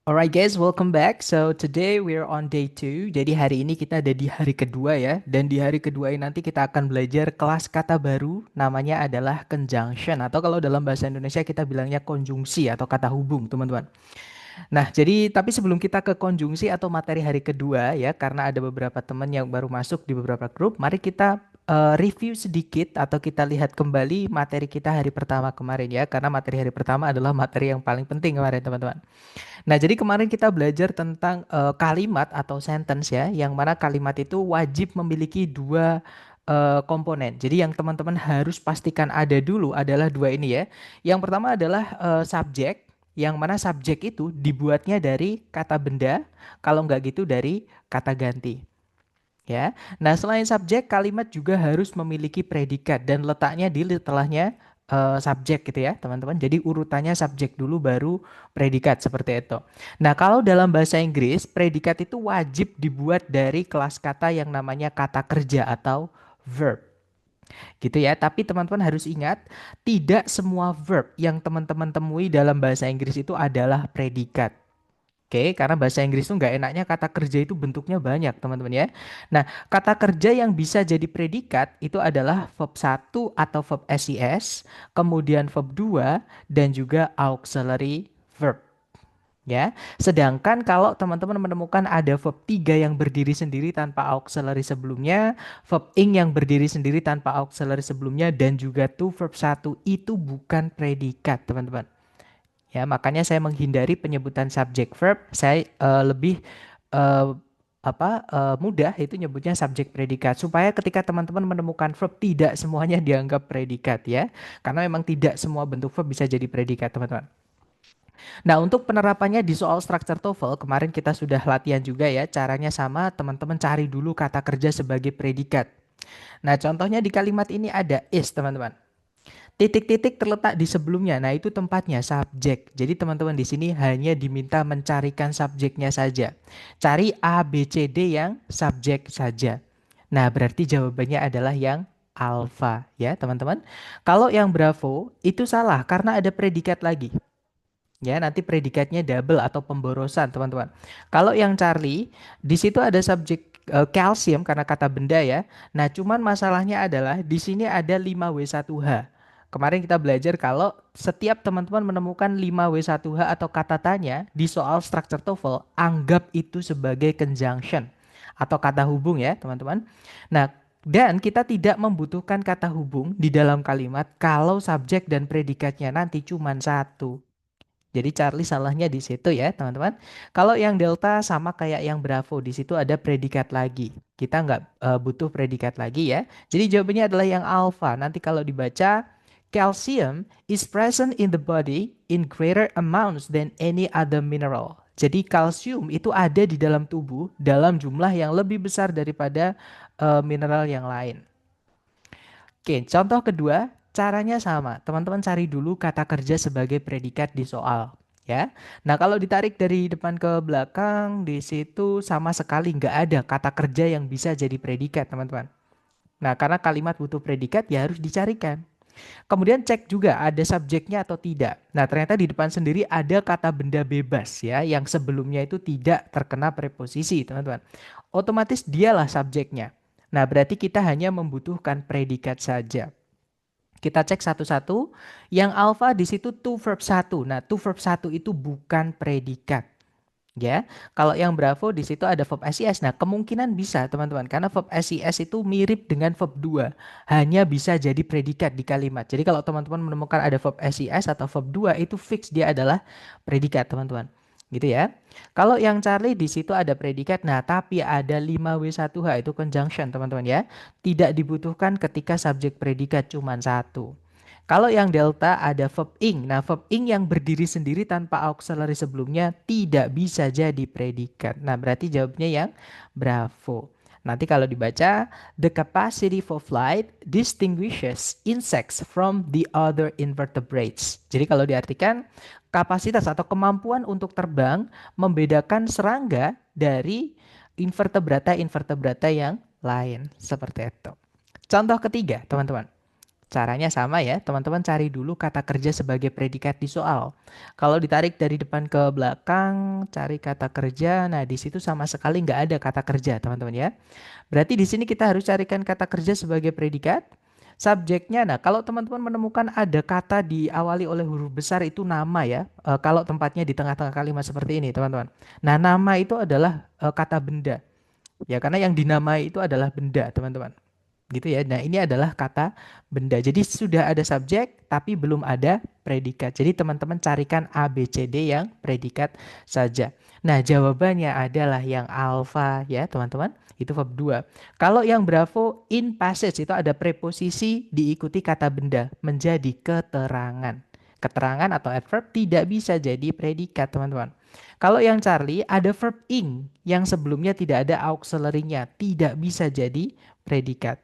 Alright guys, welcome back. So today we're on day 2. Jadi hari ini kita ada di hari kedua ya. Dan di hari kedua ini nanti kita akan belajar kelas kata baru. Namanya adalah conjunction. Atau kalau dalam bahasa Indonesia kita bilangnya konjungsi atau kata hubung teman-teman. Nah, jadi tapi sebelum kita ke konjungsi atau materi hari kedua ya, karena ada beberapa teman yang baru masuk di beberapa grup, mari kita review sedikit atau kita lihat kembali materi kita hari pertama kemarin ya, karena materi hari pertama adalah materi yang paling penting kemarin teman-teman. Nah, jadi kemarin kita belajar tentang kalimat atau sentence ya, yang mana kalimat itu wajib memiliki dua komponen. Jadi yang teman-teman harus pastikan ada dulu adalah dua ini ya. Yang pertama adalah subjek, yang mana subjek itu dibuatnya dari kata benda, kalau nggak gitu dari kata ganti. Ya, nah selain subjek, kalimat juga harus memiliki predikat dan letaknya di setelahnya subjek gitu ya, teman-teman. Jadi urutannya subjek dulu baru predikat seperti itu. Nah, kalau dalam bahasa Inggris, predikat itu wajib dibuat dari kelas kata yang namanya kata kerja atau verb. Gitu ya. Tapi teman-teman harus ingat, tidak semua verb yang teman-teman temui dalam bahasa Inggris itu adalah predikat. Oke, karena bahasa Inggris itu nggak enaknya kata kerja itu bentuknya banyak, teman-teman ya. Nah, kata kerja yang bisa jadi predikat itu adalah verb satu atau verb SIS, kemudian verb 2 dan juga auxiliary verb. Ya, sedangkan kalau teman-teman menemukan ada verb 3 yang berdiri sendiri tanpa auxiliary sebelumnya, verb ing yang berdiri sendiri tanpa auxiliary sebelumnya, dan juga to verb satu itu bukan predikat, teman-teman. Ya, makanya saya menghindari penyebutan subjek verb. Saya lebih eh, mudah itu nyebutnya subjek predikat supaya ketika teman-teman menemukan verb tidak semuanya dianggap predikat ya. Karena memang tidak semua bentuk verb bisa jadi predikat, teman-teman. Nah, untuk penerapannya di soal structure TOEFL kemarin kita sudah latihan juga ya. Caranya sama, teman-teman cari dulu kata kerja sebagai predikat. Nah, contohnya di kalimat ini ada is, teman-teman. Titik-titik terletak di sebelumnya. Nah, itu tempatnya subjek. Jadi teman-teman di sini hanya diminta mencarikan subjeknya saja. Cari A, B, C, D yang subjek saja. Nah, berarti jawabannya adalah yang alfa ya, teman-teman. Kalau yang bravo itu salah karena ada predikat lagi. Ya, nanti predikatnya double atau pemborosan, teman-teman. Kalau yang Charlie, di situ ada subjek kalsium karena kata benda ya. Nah, cuman masalahnya adalah di sini ada 5W1H. Kemarin kita belajar kalau setiap teman-teman menemukan 5W1H atau kata tanya di soal structure TOEFL, anggap itu sebagai conjunction atau kata hubung ya, teman-teman. Nah, dan kita tidak membutuhkan kata hubung di dalam kalimat kalau subjek dan predikatnya nanti cuma satu. Jadi Charlie salahnya di situ ya, teman-teman. Kalau yang delta sama kayak yang bravo, di situ ada predikat lagi. Kita nggak butuh predikat lagi ya. Jadi jawabannya adalah yang alpha. Nanti kalau dibaca, calcium is present in the body in greater amounts than any other mineral. Jadi kalsium itu ada di dalam tubuh dalam jumlah yang lebih besar daripada mineral yang lain. Oke, contoh kedua, caranya sama. Teman-teman cari dulu kata kerja sebagai predikat di soal, ya. Nah, kalau ditarik dari depan ke belakang, di situ sama sekali nggak ada kata kerja yang bisa jadi predikat, teman-teman. Nah, karena kalimat butuh predikat, ya harus dicarikan. Kemudian cek juga ada subjeknya atau tidak. Nah, ternyata di depan sendiri ada kata benda bebas ya, yang sebelumnya itu tidak terkena preposisi, teman-teman. Otomatis dialah subjeknya. Nah, berarti kita hanya membutuhkan predikat saja. Kita cek satu-satu. Yang alpha di situ to verb satu. Nah, to verb satu itu bukan predikat. Ya, kalau yang bravo di situ ada verb SIS. Nah, kemungkinan bisa teman-teman karena verb SIS itu mirip dengan verb 2. Hanya bisa jadi predikat di kalimat. Jadi kalau teman-teman menemukan ada verb SIS atau verb 2 itu fix dia adalah predikat, teman-teman. Gitu ya. Kalau yang Charlie di situ ada predikat. Nah, tapi ada 5W1H itu conjunction, teman-teman ya. Tidak dibutuhkan ketika subjek predikat cuma satu. Kalau yang delta ada verb ing. Nah, verb ing yang berdiri sendiri tanpa auxiliary sebelumnya tidak bisa jadi predikat. Nah, berarti jawabnya yang bravo. Nanti kalau dibaca, the capacity for flight distinguishes insects from the other invertebrates. Jadi kalau diartikan, kapasitas atau kemampuan untuk terbang membedakan serangga dari invertebrata-invertebrata yang lain. Seperti itu. Contoh ketiga, teman-teman. Caranya sama ya, teman-teman cari dulu kata kerja sebagai predikat di soal. Kalau ditarik dari depan ke belakang, cari kata kerja, nah di situ sama sekali nggak ada kata kerja, teman-teman ya. Berarti di sini kita harus carikan kata kerja sebagai predikat. Subjeknya, nah kalau teman-teman menemukan ada kata diawali oleh huruf besar itu nama ya. Kalau tempatnya di tengah-tengah kalimat seperti ini, teman-teman. Nah, nama itu adalah kata benda. Ya, karena yang dinamai itu adalah benda, teman-teman. Gitu ya. Nah, ini adalah kata benda. Jadi sudah ada subjek tapi belum ada predikat. Jadi teman-teman carikan A, B, C, D yang predikat saja. Nah, jawabannya adalah yang alfa ya, teman-teman. Itu verb 2. Kalau yang bravo in passage itu ada preposisi diikuti kata benda menjadi keterangan. Keterangan atau adverb tidak bisa jadi predikat, teman-teman. Kalau yang Charlie ada verb ing yang sebelumnya tidak ada auxiliary-nya, tidak bisa jadi predikat.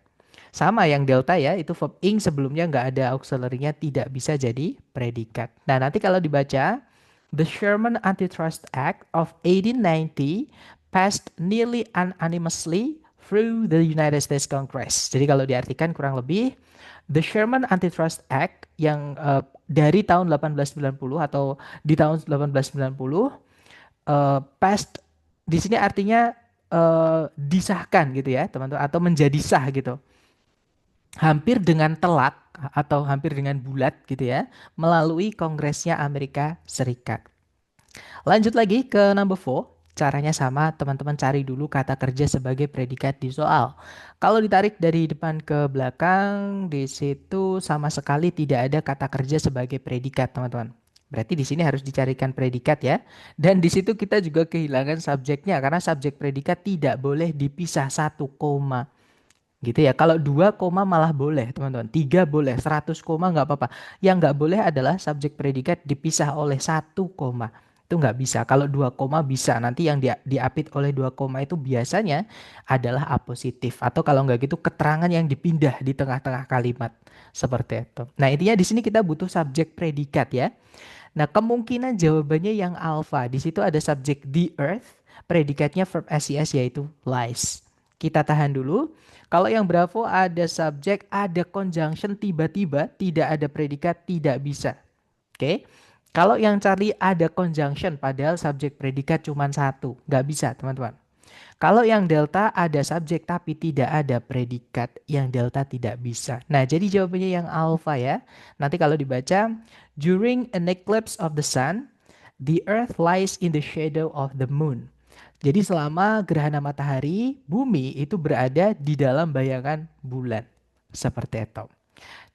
Sama yang delta ya, itu verb ing sebelumnya nggak ada auxiliary-nya, tidak bisa jadi predikat. Nah, nanti kalau dibaca, the Sherman Antitrust Act of 1890 passed nearly unanimously through the United States Congress. Jadi kalau diartikan kurang lebih, the Sherman Antitrust Act yang dari tahun 1890 atau di tahun 1890 passed di sini artinya disahkan gitu ya, teman-teman, atau menjadi sah gitu. Hampir dengan telak atau hampir dengan bulat gitu ya, melalui Kongresnya Amerika Serikat. Lanjut lagi ke number 4. Caranya sama, teman-teman cari dulu kata kerja sebagai predikat di soal. Kalau ditarik dari depan ke belakang, di situ sama sekali tidak ada kata kerja sebagai predikat, teman-teman. Berarti di sini harus dicarikan predikat ya. Dan di situ kita juga kehilangan subjeknya karena subjek predikat tidak boleh dipisah satu koma. Gitu ya. Kalau 2 koma malah boleh, teman-teman. 3 boleh, 100 koma nggak apa-apa. Yang nggak boleh adalah subjek predikat dipisah oleh satu koma. Itu nggak bisa. Kalau 2 koma bisa. Nanti yang diapit oleh 2 koma itu biasanya adalah apositif. Atau kalau nggak gitu keterangan yang dipindah di tengah-tengah kalimat. Seperti itu. Nah, intinya di sini kita butuh subjek predikat ya. Nah, kemungkinan jawabannya yang alfa. Di situ ada subjek the earth, predikatnya verb SES yaitu lies. Kita tahan dulu. Kalau yang bravo ada subjek, ada conjunction tiba-tiba, tidak ada predikat, tidak bisa. Oke. Kalau yang Charlie ada conjunction, padahal subjek predikat cuma satu. Nggak bisa, teman-teman. Kalau yang delta ada subjek tapi tidak ada predikat, yang delta tidak bisa. Nah, jadi jawabannya yang alpha ya. Nanti kalau dibaca, during an eclipse of the sun, the earth lies in the shadow of the moon. Jadi selama gerhana matahari, bumi itu berada di dalam bayangan bulan. Seperti itu.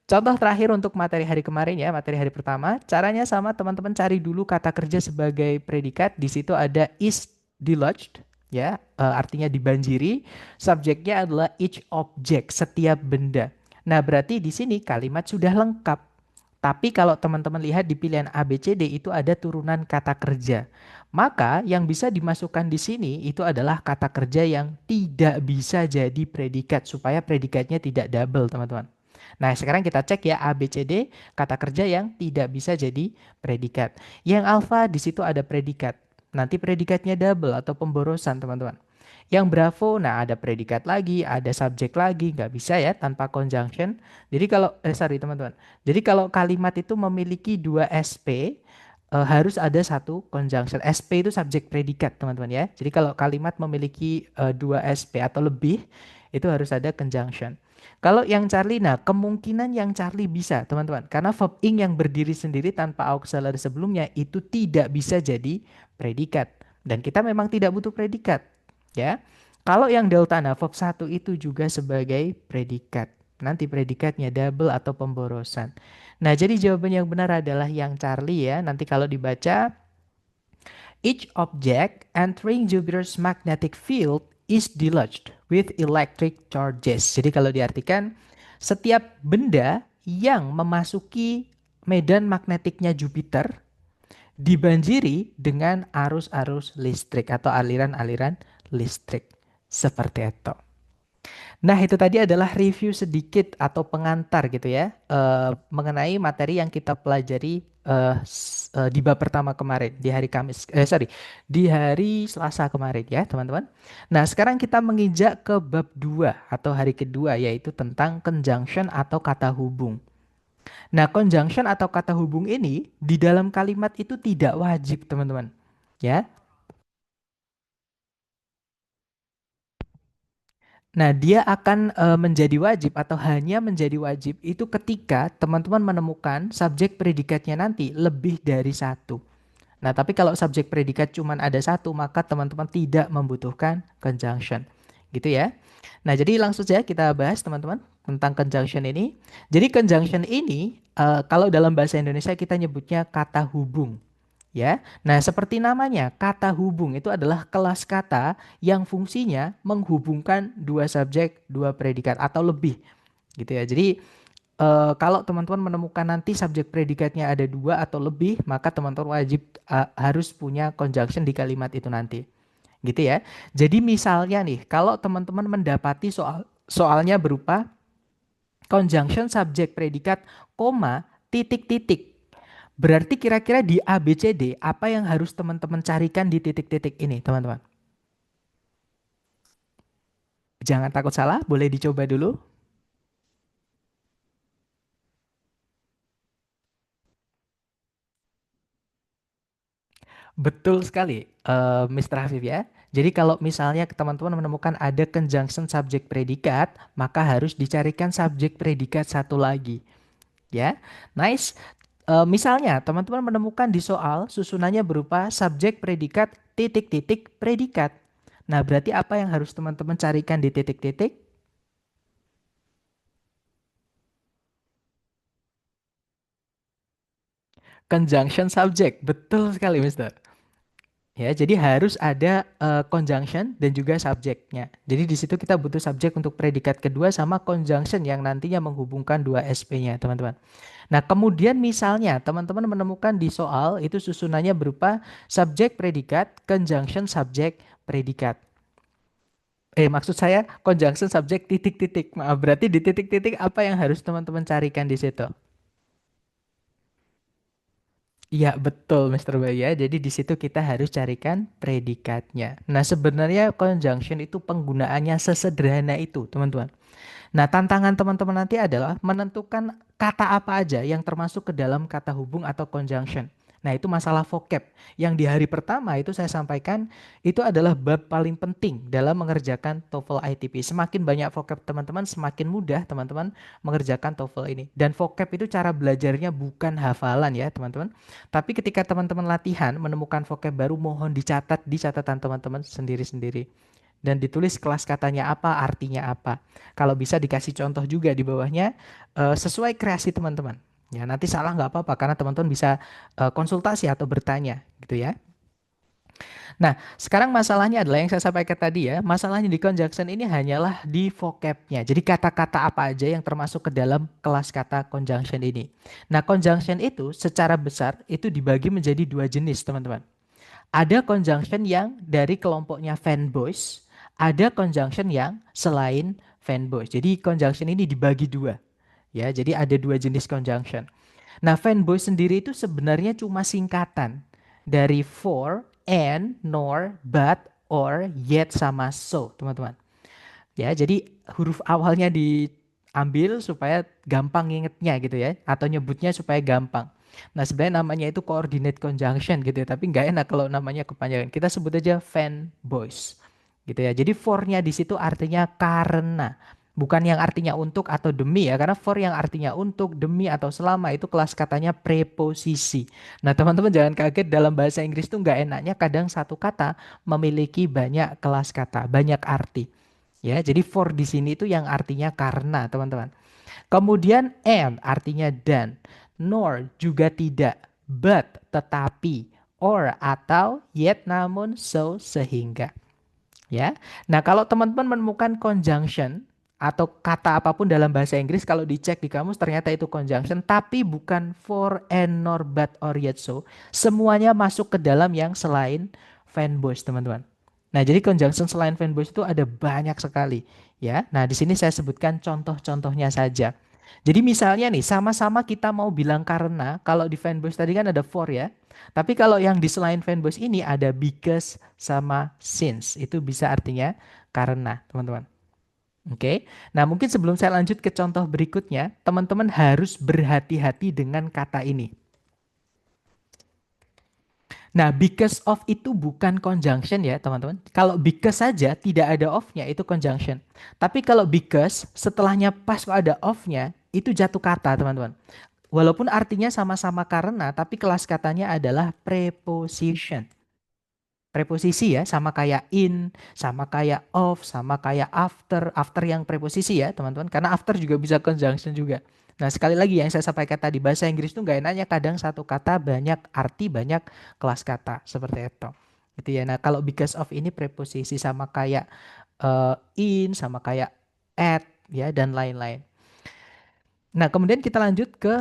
Contoh terakhir untuk materi hari kemarin ya, materi hari pertama. Caranya sama, teman-teman cari dulu kata kerja sebagai predikat. Di situ ada is deluged, ya, artinya dibanjiri. Subjeknya adalah each object, setiap benda. Nah, berarti di sini kalimat sudah lengkap. Tapi kalau teman-teman lihat di pilihan A, B, C, D itu ada turunan kata kerja. Maka yang bisa dimasukkan di sini itu adalah kata kerja yang tidak bisa jadi predikat supaya predikatnya tidak double, teman-teman. Nah, sekarang kita cek ya A, B, C, D, kata kerja yang tidak bisa jadi predikat. Yang alfa di situ ada predikat. Nanti predikatnya double atau pemborosan, teman-teman. Yang bravo, nah ada predikat lagi, ada subjek lagi, nggak bisa ya tanpa conjunction. Jadi kalau, sorry teman-teman. Jadi kalau kalimat itu memiliki dua SP, harus ada satu conjunction. SP itu subjek predikat, teman-teman ya. Jadi kalau kalimat memiliki dua SP atau lebih, itu harus ada conjunction. Kalau yang Charlie, nah kemungkinan yang Charlie bisa, teman-teman. Karena verb ing yang berdiri sendiri tanpa auxiliary sebelumnya itu tidak bisa jadi predikat. Dan kita memang tidak butuh predikat, ya. Kalau yang delta, nah verb 1 itu juga sebagai predikat. Nanti predikatnya double atau pemborosan. Nah, jadi jawaban yang benar adalah yang Charlie ya. Nanti kalau dibaca, each object entering Jupiter's magnetic field is deluged with electric charges. Jadi kalau diartikan, setiap benda yang memasuki medan magnetiknya Jupiter dibanjiri dengan arus-arus listrik atau aliran-aliran listrik. Seperti itu. Nah, itu tadi adalah review sedikit atau pengantar gitu ya, mengenai materi yang kita pelajari di bab pertama kemarin, di hari Kamis, sorry, di hari Selasa kemarin ya teman-teman. Nah sekarang kita menginjak ke bab 2 atau hari kedua yaitu tentang conjunction atau kata hubung. Nah conjunction atau kata hubung ini di dalam kalimat itu tidak wajib teman-teman. Ya, nah, dia akan menjadi wajib atau hanya menjadi wajib itu ketika teman-teman menemukan subjek predikatnya nanti lebih dari satu. Nah, tapi kalau subjek predikat cuma ada satu, maka teman-teman tidak membutuhkan conjunction. Gitu ya. Nah, jadi langsung saja kita bahas teman-teman tentang conjunction ini. Jadi conjunction ini kalau dalam bahasa Indonesia kita nyebutnya kata hubung. Ya, nah seperti namanya, kata hubung itu adalah kelas kata yang fungsinya menghubungkan dua subjek, dua predikat atau lebih, gitu ya. Jadi kalau teman-teman menemukan nanti subjek predikatnya ada dua atau lebih, maka teman-teman wajib harus punya conjunction di kalimat itu nanti, gitu ya. Jadi misalnya nih, kalau teman-teman mendapati soalnya berupa conjunction subjek predikat, koma, titik-titik. Berarti kira-kira di A, B, C, D, apa yang harus teman-teman carikan di titik-titik ini, teman-teman? Jangan takut salah, boleh dicoba dulu. Betul sekali, Mr. Hafif ya. Jadi kalau misalnya teman-teman menemukan ada conjunction subjek predikat, maka harus dicarikan subjek predikat satu lagi, ya. Nice. Misalnya teman-teman menemukan di soal susunannya berupa subjek predikat titik-titik predikat. Nah, berarti apa yang harus teman-teman carikan di titik-titik? Conjunction subject. Betul sekali, Mister. Ya, jadi harus ada conjunction dan juga subjeknya. Jadi di situ kita butuh subjek untuk predikat kedua sama conjunction yang nantinya menghubungkan dua SP-nya, teman-teman. Nah, kemudian misalnya teman-teman menemukan di soal itu susunannya berupa subjek predikat, conjunction subjek predikat. Maksud saya conjunction subjek titik-titik. Maaf, berarti di titik-titik apa yang harus teman-teman carikan di situ? Iya, betul, Mister Bayu ya. Jadi di situ kita harus carikan predikatnya. Nah, sebenarnya conjunction itu penggunaannya sesederhana itu, teman-teman. Nah, tantangan teman-teman nanti adalah menentukan kata apa aja yang termasuk ke dalam kata hubung atau conjunction. Nah, itu masalah vocab. Yang di hari pertama itu saya sampaikan itu adalah bab paling penting dalam mengerjakan TOEFL ITP. Semakin banyak vocab teman-teman, semakin mudah teman-teman mengerjakan TOEFL ini. Dan vocab itu cara belajarnya bukan hafalan ya, teman-teman. Tapi ketika teman-teman latihan menemukan vocab baru, mohon dicatat di catatan teman-teman sendiri-sendiri dan ditulis kelas katanya apa, artinya apa. Kalau bisa dikasih contoh juga di bawahnya sesuai kreasi teman-teman. Ya, nanti salah nggak apa-apa karena teman-teman bisa konsultasi atau bertanya gitu ya. Nah, sekarang masalahnya adalah yang saya sampaikan tadi ya, masalahnya di conjunction ini hanyalah di vocabnya. Jadi kata-kata apa aja yang termasuk ke dalam kelas kata conjunction ini. Nah, conjunction itu secara besar itu dibagi menjadi dua jenis, teman-teman. Ada conjunction yang dari kelompoknya fanboys, ada conjunction yang selain fanboys. Jadi conjunction ini dibagi dua. Ya, jadi ada dua jenis conjunction. Nah, fanboy sendiri itu sebenarnya cuma singkatan dari for, and, nor, but, or, yet sama so, teman-teman. Ya, jadi huruf awalnya diambil supaya gampang ngingetnya gitu ya, atau nyebutnya supaya gampang. Nah, sebenarnya namanya itu coordinate conjunction gitu ya, tapi nggak enak kalau namanya kepanjangan. Kita sebut aja fanboys gitu ya. Jadi for-nya di situ artinya karena, bukan yang artinya untuk atau demi ya, karena for yang artinya untuk, demi atau selama itu kelas katanya preposisi. Nah, teman-teman jangan kaget dalam bahasa Inggris tuh nggak enaknya kadang satu kata memiliki banyak kelas kata, banyak arti. Ya, jadi for di sini itu yang artinya karena, teman-teman. Kemudian and artinya dan, nor juga tidak, but tetapi, or atau, yet namun, so sehingga. Ya. Nah, kalau teman-teman menemukan conjunction atau kata apapun dalam bahasa Inggris kalau dicek di kamus ternyata itu conjunction tapi bukan for and nor but or yet so, semuanya masuk ke dalam yang selain fanboys, teman-teman. Nah, jadi conjunction selain fanboys itu ada banyak sekali, ya. Nah, di sini saya sebutkan contoh-contohnya saja. Jadi misalnya nih, sama-sama kita mau bilang karena, kalau di fanboys tadi kan ada for ya. Tapi kalau yang di selain fanboys ini ada because sama since. Itu bisa artinya karena, teman-teman. Oke. Nah, mungkin sebelum saya lanjut ke contoh berikutnya, teman-teman harus berhati-hati dengan kata ini. Nah, because of itu bukan conjunction ya, teman-teman. Kalau because saja tidak ada of-nya itu conjunction. Tapi kalau because setelahnya pas ada of-nya itu jatuh kata, teman-teman. Walaupun artinya sama-sama karena, tapi kelas katanya adalah preposition. Preposisi ya, sama kayak in, sama kayak of, sama kayak after. After yang preposisi ya, teman-teman. Karena after juga bisa conjunction juga. Nah, sekali lagi yang saya sampaikan tadi, bahasa Inggris itu nggak enaknya kadang satu kata banyak arti, banyak kelas kata. Seperti itu. Gitu ya. Nah, kalau because of ini preposisi sama kayak in, sama kayak at, ya, dan lain-lain. Nah, kemudian kita lanjut ke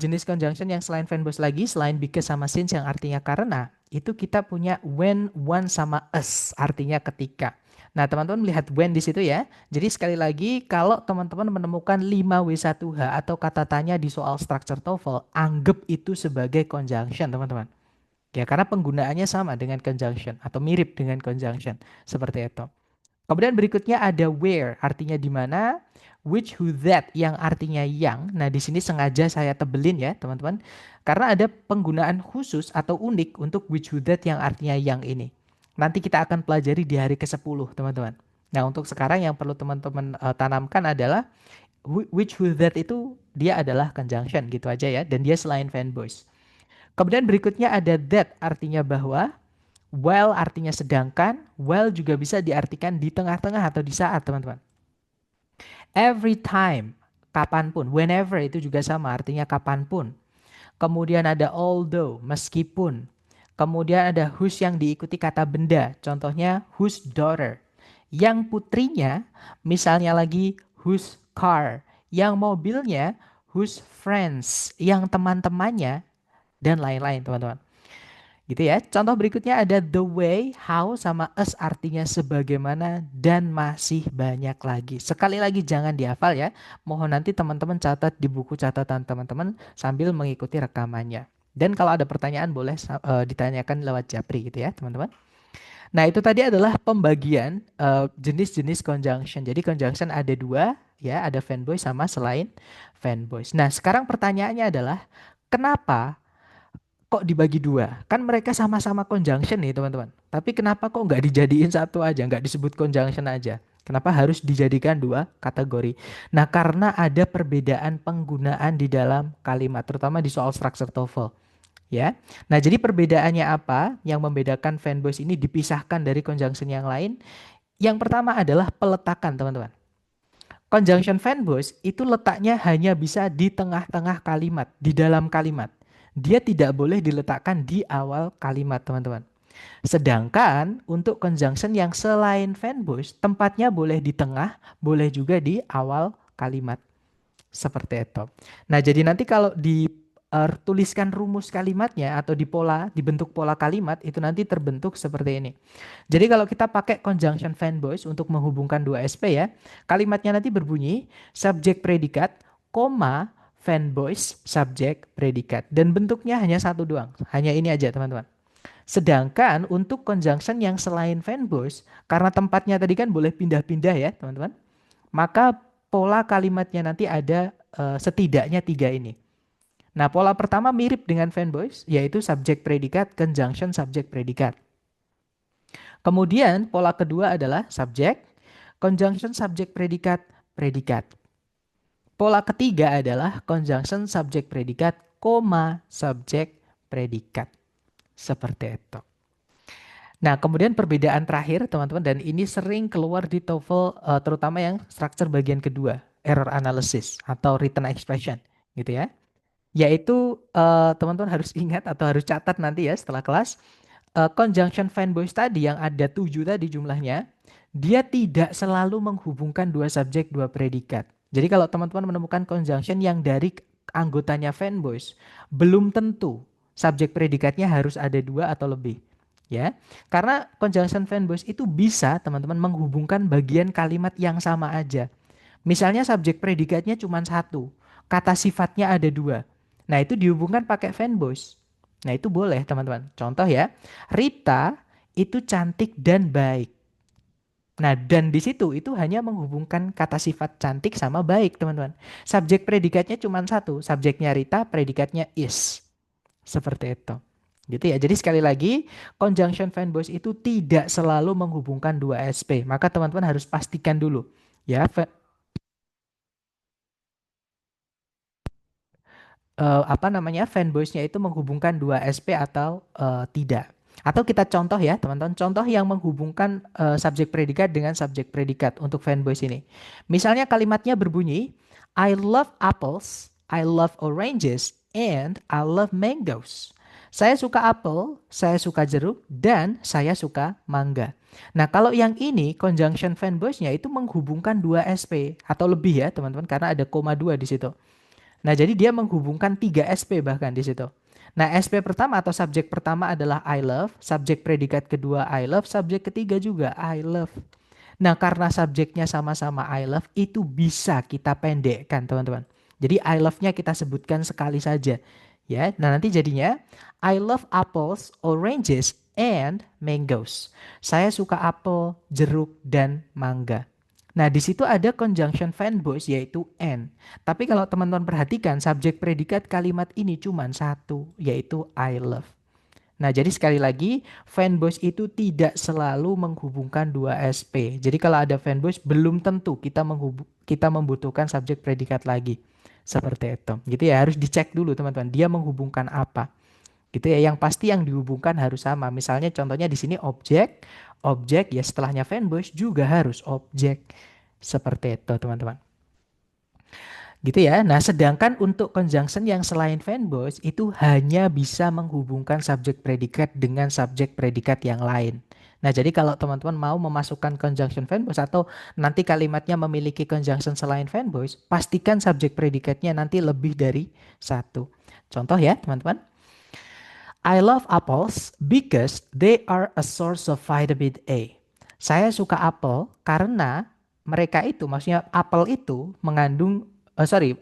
jenis conjunction yang selain fanboys lagi, selain because sama since yang artinya karena, itu kita punya when, one sama us, artinya ketika. Nah, teman-teman melihat when di situ ya. Jadi sekali lagi, kalau teman-teman menemukan 5W1H atau kata tanya di soal structure TOEFL, anggap itu sebagai conjunction, teman-teman. Ya, karena penggunaannya sama dengan conjunction atau mirip dengan conjunction, seperti itu. Kemudian berikutnya ada where, artinya di mana, which, who, that, yang artinya yang. Nah, di sini sengaja saya tebelin ya, teman-teman. Karena ada penggunaan khusus atau unik untuk which, who, that yang artinya yang ini. Nanti kita akan pelajari di hari ke-10, teman-teman. Nah, untuk sekarang yang perlu teman-teman tanamkan adalah which, who, that itu dia adalah conjunction gitu aja ya, dan dia selain fanboys. Kemudian berikutnya ada that, artinya bahwa. While artinya sedangkan, while juga bisa diartikan di tengah-tengah atau di saat, teman-teman. Every time, kapanpun. Whenever itu juga sama, artinya kapanpun. Kemudian ada although, meskipun. Kemudian ada whose yang diikuti kata benda. Contohnya whose daughter. Yang putrinya, misalnya lagi whose car. Yang mobilnya whose friends. Yang teman-temannya, dan lain-lain, teman-teman. Gitu ya. Contoh berikutnya ada the way, how, sama us artinya sebagaimana, dan masih banyak lagi. Sekali lagi jangan dihafal ya. Mohon nanti teman-teman catat di buku catatan teman-teman sambil mengikuti rekamannya. Dan kalau ada pertanyaan boleh ditanyakan lewat Japri gitu ya, teman-teman. Nah, itu tadi adalah pembagian jenis-jenis conjunction. Jadi conjunction ada dua ya, ada fanboy sama selain fanboys. Nah, sekarang pertanyaannya adalah kenapa kok dibagi dua? Kan mereka sama-sama conjunction nih teman-teman. Tapi kenapa kok nggak dijadiin satu aja, nggak disebut conjunction aja? Kenapa harus dijadikan dua kategori? Nah, karena ada perbedaan penggunaan di dalam kalimat, terutama di soal structure TOEFL. Ya, nah jadi perbedaannya apa yang membedakan fanboys ini dipisahkan dari conjunction yang lain? Yang pertama adalah peletakan teman-teman. Conjunction fanboys itu letaknya hanya bisa di tengah-tengah kalimat, di dalam kalimat. Dia tidak boleh diletakkan di awal kalimat, teman-teman. Sedangkan untuk conjunction yang selain fanboys, tempatnya boleh di tengah, boleh juga di awal kalimat. Seperti itu. Nah, jadi nanti kalau tuliskan rumus kalimatnya atau dibentuk pola kalimat itu nanti terbentuk seperti ini. Jadi kalau kita pakai conjunction fanboys untuk menghubungkan dua SP ya, kalimatnya nanti berbunyi subjek predikat, koma, fanboys, subjek predikat. Dan bentuknya hanya satu doang. Hanya ini aja teman-teman. Sedangkan untuk conjunction yang selain fanboys, karena tempatnya tadi kan boleh pindah-pindah ya teman-teman, maka pola kalimatnya nanti ada setidaknya tiga ini. Nah, pola pertama mirip dengan fanboys, yaitu subjek predikat, conjunction subjek predikat. Kemudian pola kedua adalah subjek, conjunction subjek predikat, predikat. Pola ketiga adalah conjunction subjek predikat, koma subjek predikat. Seperti itu. Nah, kemudian perbedaan terakhir teman-teman, dan ini sering keluar di TOEFL terutama yang structure bagian kedua, error analysis atau written expression gitu ya. Yaitu teman-teman harus ingat atau harus catat nanti ya setelah kelas. Conjunction fanboys tadi yang ada 7 tadi jumlahnya, dia tidak selalu menghubungkan dua subjek, dua predikat. Jadi kalau teman-teman menemukan conjunction yang dari anggotanya fanboys, belum tentu subjek predikatnya harus ada dua atau lebih. Ya, karena conjunction fanboys itu bisa teman-teman menghubungkan bagian kalimat yang sama aja. Misalnya subjek predikatnya cuma satu, kata sifatnya ada dua. Nah, itu dihubungkan pakai fanboys. Nah, itu boleh, teman-teman. Contoh ya, Rita itu cantik dan baik. Nah, dan di situ itu hanya menghubungkan kata sifat cantik sama baik, teman-teman. Subjek predikatnya cuma satu, subjeknya Rita, predikatnya is. Seperti itu. Gitu ya. Jadi sekali lagi, conjunction fanboys itu tidak selalu menghubungkan dua SP. Maka teman-teman harus pastikan dulu. Ya, apa namanya fanboysnya itu menghubungkan dua SP atau tidak. Atau kita contoh ya teman-teman, contoh yang menghubungkan subjek predikat dengan subjek predikat untuk fanboys ini. Misalnya kalimatnya berbunyi, I love apples, I love oranges, and I love mangoes. Saya suka apel, saya suka jeruk, dan saya suka mangga. Nah, kalau yang ini conjunction fanboysnya itu menghubungkan dua SP atau lebih ya teman-teman, karena ada koma dua di situ. Nah, jadi dia menghubungkan 3 SP bahkan di situ. Nah, SP pertama atau subjek pertama adalah I love, subjek predikat kedua I love, subjek ketiga juga I love. Nah, karena subjeknya sama-sama I love, itu bisa kita pendekkan, teman-teman. Jadi I love-nya kita sebutkan sekali saja. Ya, nah nanti jadinya I love apples, oranges, and mangoes. Saya suka apel, jeruk, dan mangga. Nah, di situ ada conjunction fanboys yaitu and. Tapi kalau teman-teman perhatikan subjek predikat kalimat ini cuma satu, yaitu I love. Nah, jadi sekali lagi, fanboys itu tidak selalu menghubungkan dua SP. Jadi kalau ada fanboys, belum tentu kita membutuhkan subjek predikat lagi. Seperti itu. Gitu ya, harus dicek dulu teman-teman. Dia menghubungkan apa? Gitu ya, yang pasti yang dihubungkan harus sama. Misalnya contohnya di sini objek, objek ya setelahnya fanboys juga harus objek. Seperti itu teman-teman. Gitu ya. Nah, sedangkan untuk conjunction yang selain fanboys itu hanya bisa menghubungkan subjek predikat dengan subjek predikat yang lain. Nah, jadi kalau teman-teman mau memasukkan conjunction fanboys atau nanti kalimatnya memiliki conjunction selain fanboys, pastikan subjek predikatnya nanti lebih dari satu. Contoh ya, teman-teman. I love apples because they are a source of vitamin A. Saya suka apel karena mereka itu, maksudnya apel itu mengandung,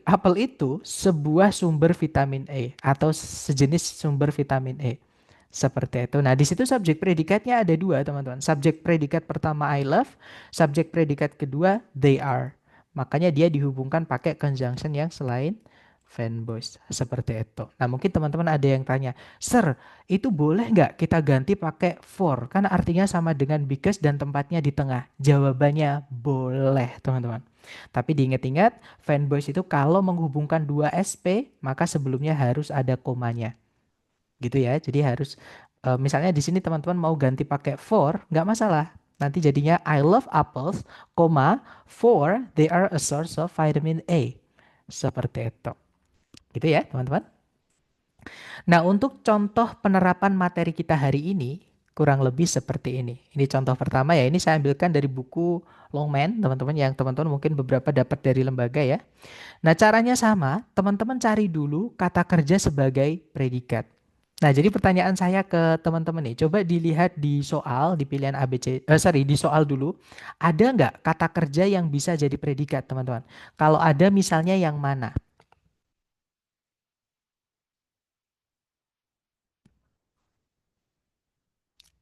apel itu sebuah sumber vitamin A atau sejenis sumber vitamin A. Seperti itu. Nah, di situ subjek predikatnya ada dua, teman-teman. Subjek predikat pertama I love, subjek predikat kedua they are. Makanya dia dihubungkan pakai conjunction yang selain fanboys. Seperti itu. Nah, mungkin teman-teman ada yang tanya, Sir, itu boleh nggak kita ganti pakai for? Kan artinya sama dengan because dan tempatnya di tengah. Jawabannya boleh, teman-teman. Tapi diingat-ingat, fanboys itu kalau menghubungkan dua SP, maka sebelumnya harus ada komanya. Gitu ya. Jadi harus, misalnya di sini teman-teman mau ganti pakai for, nggak masalah. Nanti jadinya I love apples, for they are a source of vitamin A. Seperti itu. Gitu ya, teman-teman. Nah, untuk contoh penerapan materi kita hari ini, kurang lebih seperti ini. Ini contoh pertama ya, ini saya ambilkan dari buku Longman, teman-teman, yang teman-teman mungkin beberapa dapat dari lembaga ya. Nah, caranya sama, teman-teman cari dulu kata kerja sebagai predikat. Nah, jadi pertanyaan saya ke teman-teman nih, coba dilihat di soal, di pilihan ABC, di soal dulu, ada nggak kata kerja yang bisa jadi predikat, teman-teman? Kalau ada, misalnya yang mana?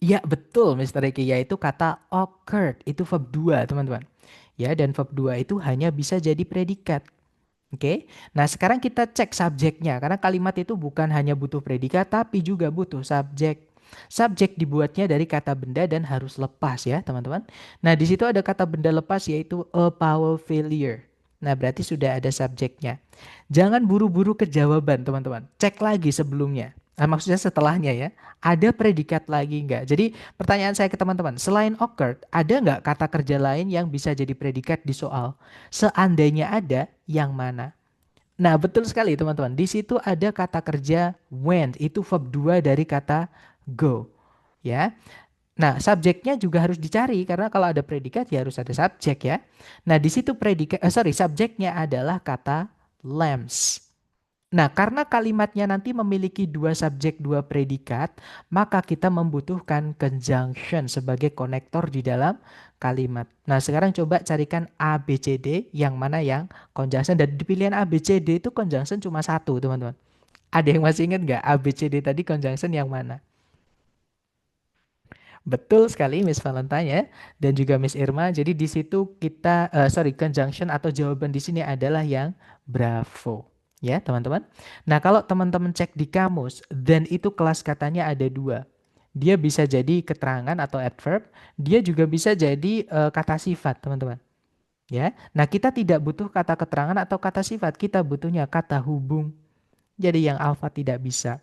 Iya betul Mr. Eki, yaitu kata occurred, itu verb 2 teman-teman. Ya, dan verb 2 itu hanya bisa jadi predikat. Oke, nah sekarang kita cek subjeknya, karena kalimat itu bukan hanya butuh predikat, tapi juga butuh subjek. Subjek dibuatnya dari kata benda dan harus lepas ya teman-teman. Nah di situ ada kata benda lepas yaitu a power failure. Nah berarti sudah ada subjeknya. Jangan buru-buru ke jawaban teman-teman. Cek lagi sebelumnya. Nah, maksudnya setelahnya ya. Ada predikat lagi nggak? Jadi pertanyaan saya ke teman-teman. Selain occurred, ada nggak kata kerja lain yang bisa jadi predikat di soal? Seandainya ada, yang mana? Nah betul sekali teman-teman. Di situ ada kata kerja went. Itu verb 2 dari kata go. Ya. Nah, subjeknya juga harus dicari karena kalau ada predikat ya harus ada subjek ya. Nah, di situ subjeknya adalah kata lamps. Nah, karena kalimatnya nanti memiliki dua subjek, dua predikat, maka kita membutuhkan conjunction sebagai konektor di dalam kalimat. Nah, sekarang coba carikan A, B, C, D, yang mana yang conjunction. Dan di pilihan A, B, C, D itu conjunction cuma satu, teman-teman. Ada yang masih ingat nggak A, B, C, D tadi conjunction yang mana? Betul sekali Miss Valentine ya, dan juga Miss Irma. Jadi di situ kita, sorry, conjunction atau jawaban di sini adalah yang bravo. Ya teman-teman. Nah kalau teman-teman cek di kamus, then itu kelas katanya ada dua. Dia bisa jadi keterangan atau adverb, dia juga bisa jadi kata sifat teman-teman. Ya, nah kita tidak butuh kata keterangan atau kata sifat, kita butuhnya kata hubung. Jadi yang alpha tidak bisa.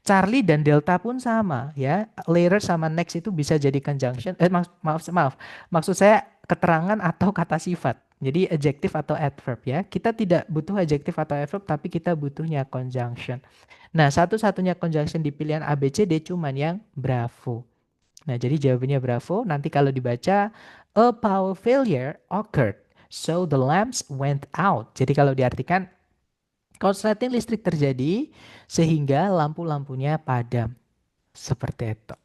Charlie dan delta pun sama ya. Later sama next itu bisa jadi conjunction. Maaf. Maksud saya keterangan atau kata sifat. Jadi adjective atau adverb ya. Kita tidak butuh adjective atau adverb tapi kita butuhnya conjunction. Nah, satu-satunya conjunction di pilihan A, B, C, D cuman yang bravo. Nah, jadi jawabannya bravo. Nanti kalau dibaca a power failure occurred. So the lamps went out. Jadi kalau diartikan korsleting listrik terjadi sehingga lampu-lampunya padam. Seperti itu.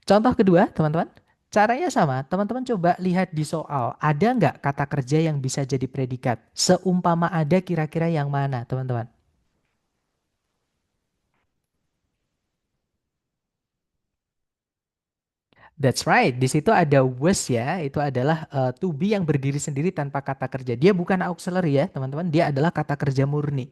Contoh kedua, teman-teman. Caranya sama. Teman-teman coba lihat di soal. Ada nggak kata kerja yang bisa jadi predikat? Seumpama ada kira-kira yang mana, teman-teman? That's right. Di situ ada was ya. Itu adalah to be yang berdiri sendiri tanpa kata kerja. Dia bukan auxiliary ya, teman-teman. Dia adalah kata kerja murni.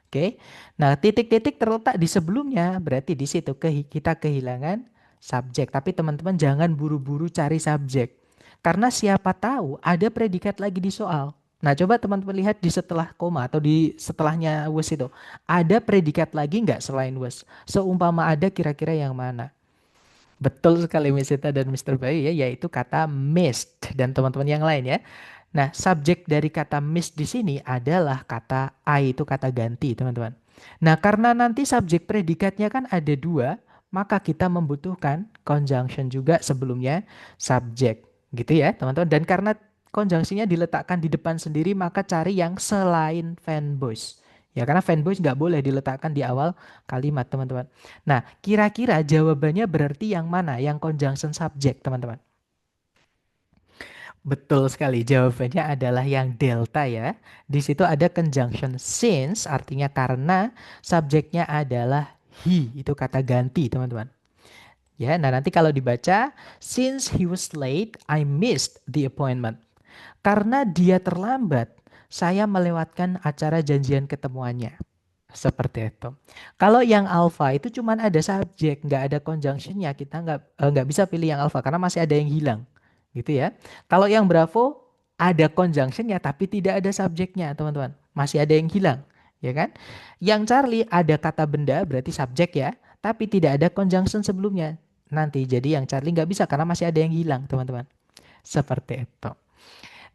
Oke. Nah, titik-titik terletak di sebelumnya, berarti di situ kita kehilangan subjek. Tapi teman-teman jangan buru-buru cari subjek. Karena siapa tahu ada predikat lagi di soal. Nah, coba teman-teman lihat di setelah koma atau di setelahnya was itu. Ada predikat lagi nggak selain was? Seumpama ada kira-kira yang mana? Betul sekali Miss Sita dan Mr. Bayu ya, yaitu kata missed dan teman-teman yang lain ya. Nah, subjek dari kata miss di sini adalah kata I, itu kata ganti, teman-teman. Nah, karena nanti subjek predikatnya kan ada dua, maka kita membutuhkan conjunction juga sebelumnya subjek. Gitu ya, teman-teman. Dan karena conjunctionnya diletakkan di depan sendiri, maka cari yang selain fanboys. Ya, karena fanboys nggak boleh diletakkan di awal kalimat, teman-teman. Nah, kira-kira jawabannya berarti yang mana? Yang conjunction subject, teman-teman. Betul sekali, jawabannya adalah yang delta ya. Di situ ada conjunction since, artinya karena subjeknya adalah he, itu kata ganti teman-teman. Ya, nah nanti kalau dibaca, since he was late, I missed the appointment. Karena dia terlambat, saya melewatkan acara janjian ketemuannya. Seperti itu. Kalau yang alpha itu cuman ada subjek, nggak ada conjunctionnya, kita nggak bisa pilih yang alpha karena masih ada yang hilang, gitu ya. Kalau yang bravo ada conjunctionnya tapi tidak ada subjeknya, teman-teman. Masih ada yang hilang, ya kan? Yang Charlie ada kata benda berarti subjek ya, tapi tidak ada conjunction sebelumnya. Nanti jadi yang Charlie nggak bisa karena masih ada yang hilang, teman-teman. Seperti itu.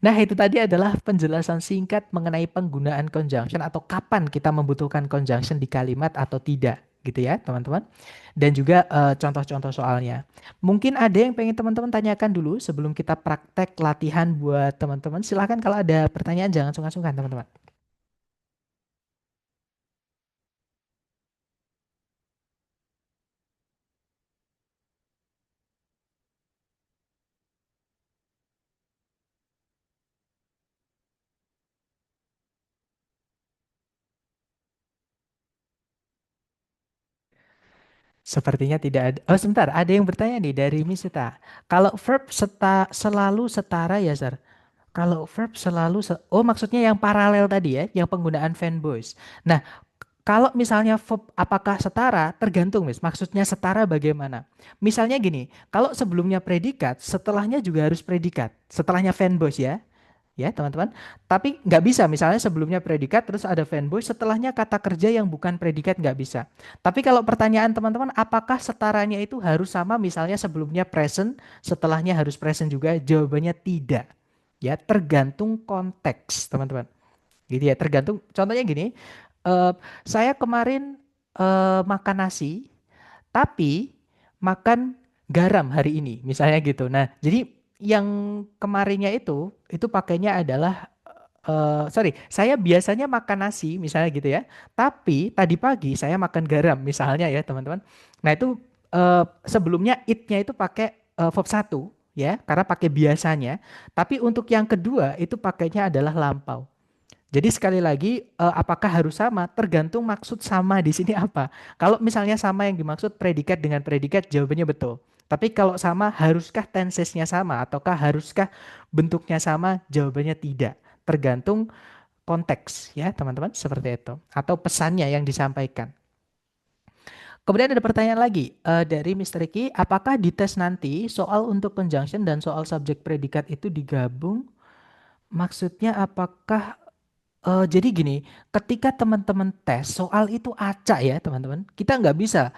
Nah, itu tadi adalah penjelasan singkat mengenai penggunaan conjunction atau kapan kita membutuhkan conjunction di kalimat atau tidak, gitu ya, teman-teman. Dan juga contoh-contoh soalnya. Mungkin ada yang pengen teman-teman tanyakan dulu sebelum kita praktek latihan buat teman-teman. Silahkan kalau ada pertanyaan jangan sungkan-sungkan, teman-teman. Sepertinya tidak ada. Oh, sebentar, ada yang bertanya nih dari Misita. Kalau verb selalu setara ya, Sir? Kalau verb oh maksudnya yang paralel tadi ya, yang penggunaan fanboys. Nah, kalau misalnya verb apakah setara, tergantung Miss. Maksudnya setara bagaimana? Misalnya gini, kalau sebelumnya predikat, setelahnya juga harus predikat. Setelahnya fanboys ya. Ya teman-teman. Tapi nggak bisa misalnya sebelumnya predikat terus ada fanboy, setelahnya kata kerja yang bukan predikat nggak bisa. Tapi kalau pertanyaan teman-teman, apakah setaranya itu harus sama misalnya sebelumnya present, setelahnya harus present juga? Jawabannya tidak. Ya, tergantung konteks, teman-teman. Gitu ya, tergantung. Contohnya gini, eh, saya kemarin makan nasi, tapi makan garam hari ini, misalnya gitu. Nah, jadi yang kemarinnya itu pakainya adalah saya biasanya makan nasi misalnya gitu ya. Tapi tadi pagi saya makan garam misalnya ya teman-teman. Nah itu sebelumnya it-nya itu pakai verb 1 ya, karena pakai biasanya. Tapi untuk yang kedua itu pakainya adalah lampau. Jadi sekali lagi apakah harus sama? Tergantung maksud sama di sini apa. Kalau misalnya sama yang dimaksud predikat dengan predikat jawabannya betul. Tapi kalau sama haruskah tensesnya sama ataukah haruskah bentuknya sama? Jawabannya tidak. Tergantung konteks ya teman-teman seperti itu atau pesannya yang disampaikan. Kemudian ada pertanyaan lagi dari Mr. Ricky, apakah di tes nanti soal untuk conjunction dan soal subjek predikat itu digabung? Maksudnya apakah jadi gini, ketika teman-teman tes soal itu acak ya teman-teman, kita nggak bisa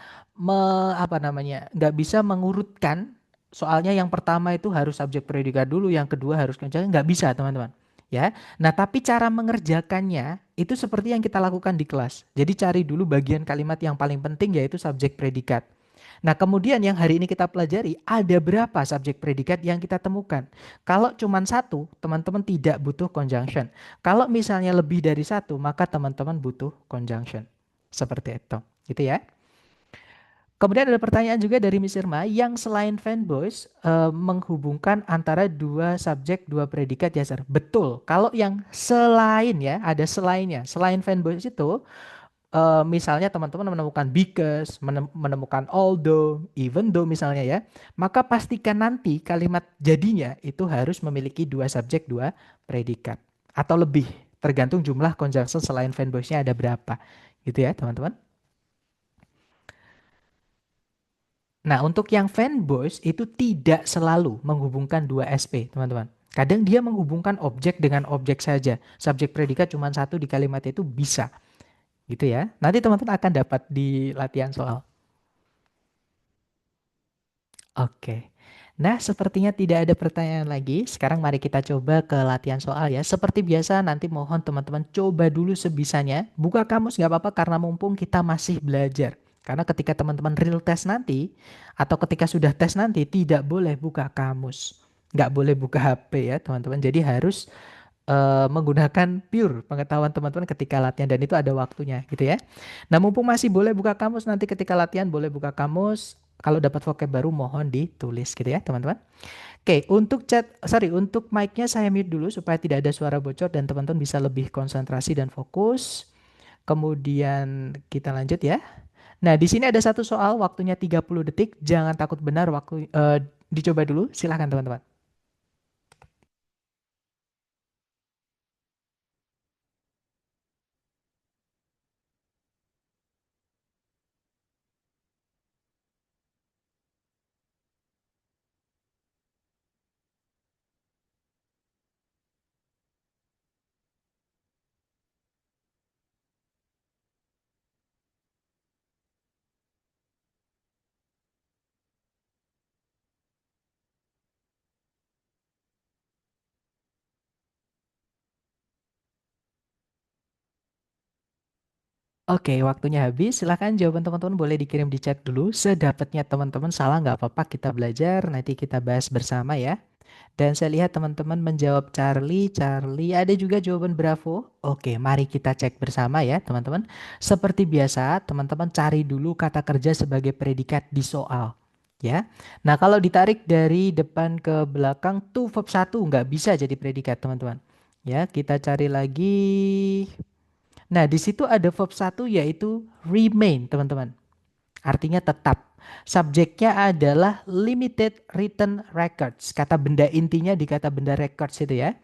apa namanya, nggak bisa mengurutkan soalnya yang pertama itu harus subjek predikat dulu, yang kedua harus conjunction, nggak bisa teman-teman. Ya, nah tapi cara mengerjakannya itu seperti yang kita lakukan di kelas. Jadi cari dulu bagian kalimat yang paling penting yaitu subjek predikat. Nah, kemudian yang hari ini kita pelajari, ada berapa subjek predikat yang kita temukan. Kalau cuma satu, teman-teman tidak butuh conjunction. Kalau misalnya lebih dari satu, maka teman-teman butuh conjunction. Seperti itu. Gitu ya. Kemudian ada pertanyaan juga dari Miss Irma, yang selain fanboys menghubungkan antara dua subjek, dua predikat ya, Sir. Betul. Kalau yang selain ya, ada selainnya. Selain fanboys itu, misalnya teman-teman menemukan because, menemukan although, even though misalnya ya, maka pastikan nanti kalimat jadinya itu harus memiliki dua subjek, dua predikat. Atau lebih, tergantung jumlah conjunction selain fanboys-nya ada berapa. Gitu ya teman-teman. Nah untuk yang fanboys itu tidak selalu menghubungkan dua SP teman-teman. Kadang dia menghubungkan objek dengan objek saja. Subjek predikat cuma satu di kalimat itu bisa. Gitu ya. Nanti teman-teman akan dapat di latihan soal. Oke. Nah, sepertinya tidak ada pertanyaan lagi. Sekarang mari kita coba ke latihan soal ya. Seperti biasa, nanti mohon teman-teman coba dulu sebisanya. Buka kamus nggak apa-apa karena mumpung kita masih belajar. Karena ketika teman-teman real test nanti, atau ketika sudah tes nanti, tidak boleh buka kamus. Nggak boleh buka HP ya teman-teman. Jadi harus menggunakan pure pengetahuan teman-teman ketika latihan. Dan itu ada waktunya gitu ya. Nah, mumpung masih boleh buka kamus, nanti ketika latihan boleh buka kamus. Kalau dapat vocab baru mohon ditulis gitu ya teman-teman. Oke, untuk untuk mic-nya saya mute dulu supaya tidak ada suara bocor dan teman-teman bisa lebih konsentrasi dan fokus. Kemudian kita lanjut ya. Nah, di sini ada satu soal waktunya 30 detik. Jangan takut benar waktu dicoba dulu. Silahkan teman-teman. Oke, waktunya habis. Silahkan jawaban teman-teman boleh dikirim di chat dulu. Sedapatnya teman-teman salah nggak apa-apa, kita belajar. Nanti kita bahas bersama ya. Dan saya lihat teman-teman menjawab Charlie. Charlie, ada juga jawaban Bravo. Oke, mari kita cek bersama ya teman-teman. Seperti biasa, teman-teman cari dulu kata kerja sebagai predikat di soal. Ya, nah kalau ditarik dari depan ke belakang tuh verb 1 nggak bisa jadi predikat teman-teman. Ya, kita cari lagi. Nah, di situ ada verb satu yaitu remain, teman-teman. Artinya tetap. Subjeknya adalah limited written records. Kata benda intinya di kata benda records itu ya.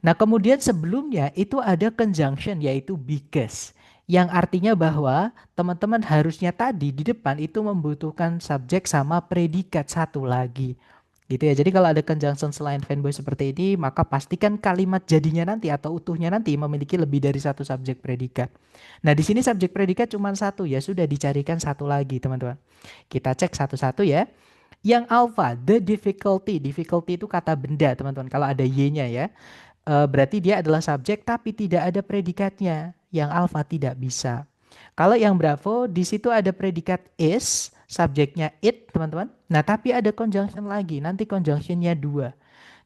Nah, kemudian sebelumnya itu ada conjunction yaitu because. Yang artinya bahwa teman-teman harusnya tadi di depan itu membutuhkan subjek sama predikat satu lagi. Gitu ya. Jadi kalau ada conjunction selain fanboy seperti ini, maka pastikan kalimat jadinya nanti atau utuhnya nanti memiliki lebih dari satu subjek predikat. Nah, di sini subjek predikat cuma satu ya, sudah dicarikan satu lagi, teman-teman. Kita cek satu-satu ya. Yang alpha, the difficulty. Difficulty itu kata benda, teman-teman. Kalau ada y-nya ya. Berarti dia adalah subjek tapi tidak ada predikatnya. Yang alpha tidak bisa. Kalau yang Bravo, di situ ada predikat is, subjeknya it, teman-teman. Nah, tapi ada conjunction lagi. Nanti conjunctionnya dua.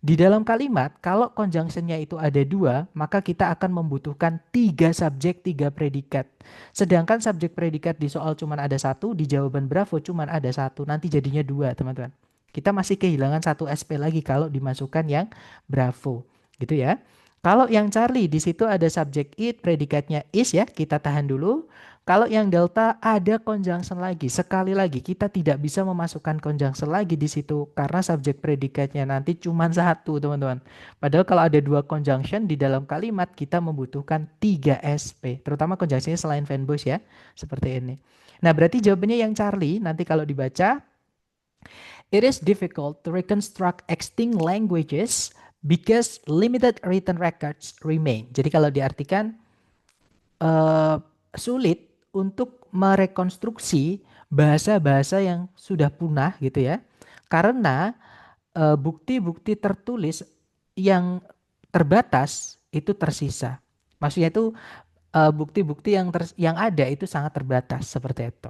Di dalam kalimat, kalau conjunctionnya itu ada dua, maka kita akan membutuhkan tiga subjek, tiga predikat. Sedangkan subjek predikat di soal cuma ada satu, di jawaban Bravo cuma ada satu. Nanti jadinya dua, teman-teman. Kita masih kehilangan satu SP lagi kalau dimasukkan yang Bravo. Gitu ya. Kalau yang Charlie, di situ ada subjek it, predikatnya is ya, kita tahan dulu. Kalau yang delta ada conjunction lagi. Sekali lagi kita tidak bisa memasukkan conjunction lagi di situ karena subjek predikatnya nanti cuma satu, teman-teman. Padahal kalau ada dua conjunction di dalam kalimat kita membutuhkan 3 SP. Terutama conjunctionnya selain fanboys ya. Seperti ini. Nah, berarti jawabannya yang Charlie nanti kalau dibaca, it is difficult to reconstruct extinct languages because limited written records remain. Jadi kalau diartikan eh, sulit untuk merekonstruksi bahasa-bahasa yang sudah punah gitu ya. Karena bukti-bukti tertulis yang terbatas itu tersisa. Maksudnya itu bukti-bukti yang ada itu sangat terbatas seperti itu.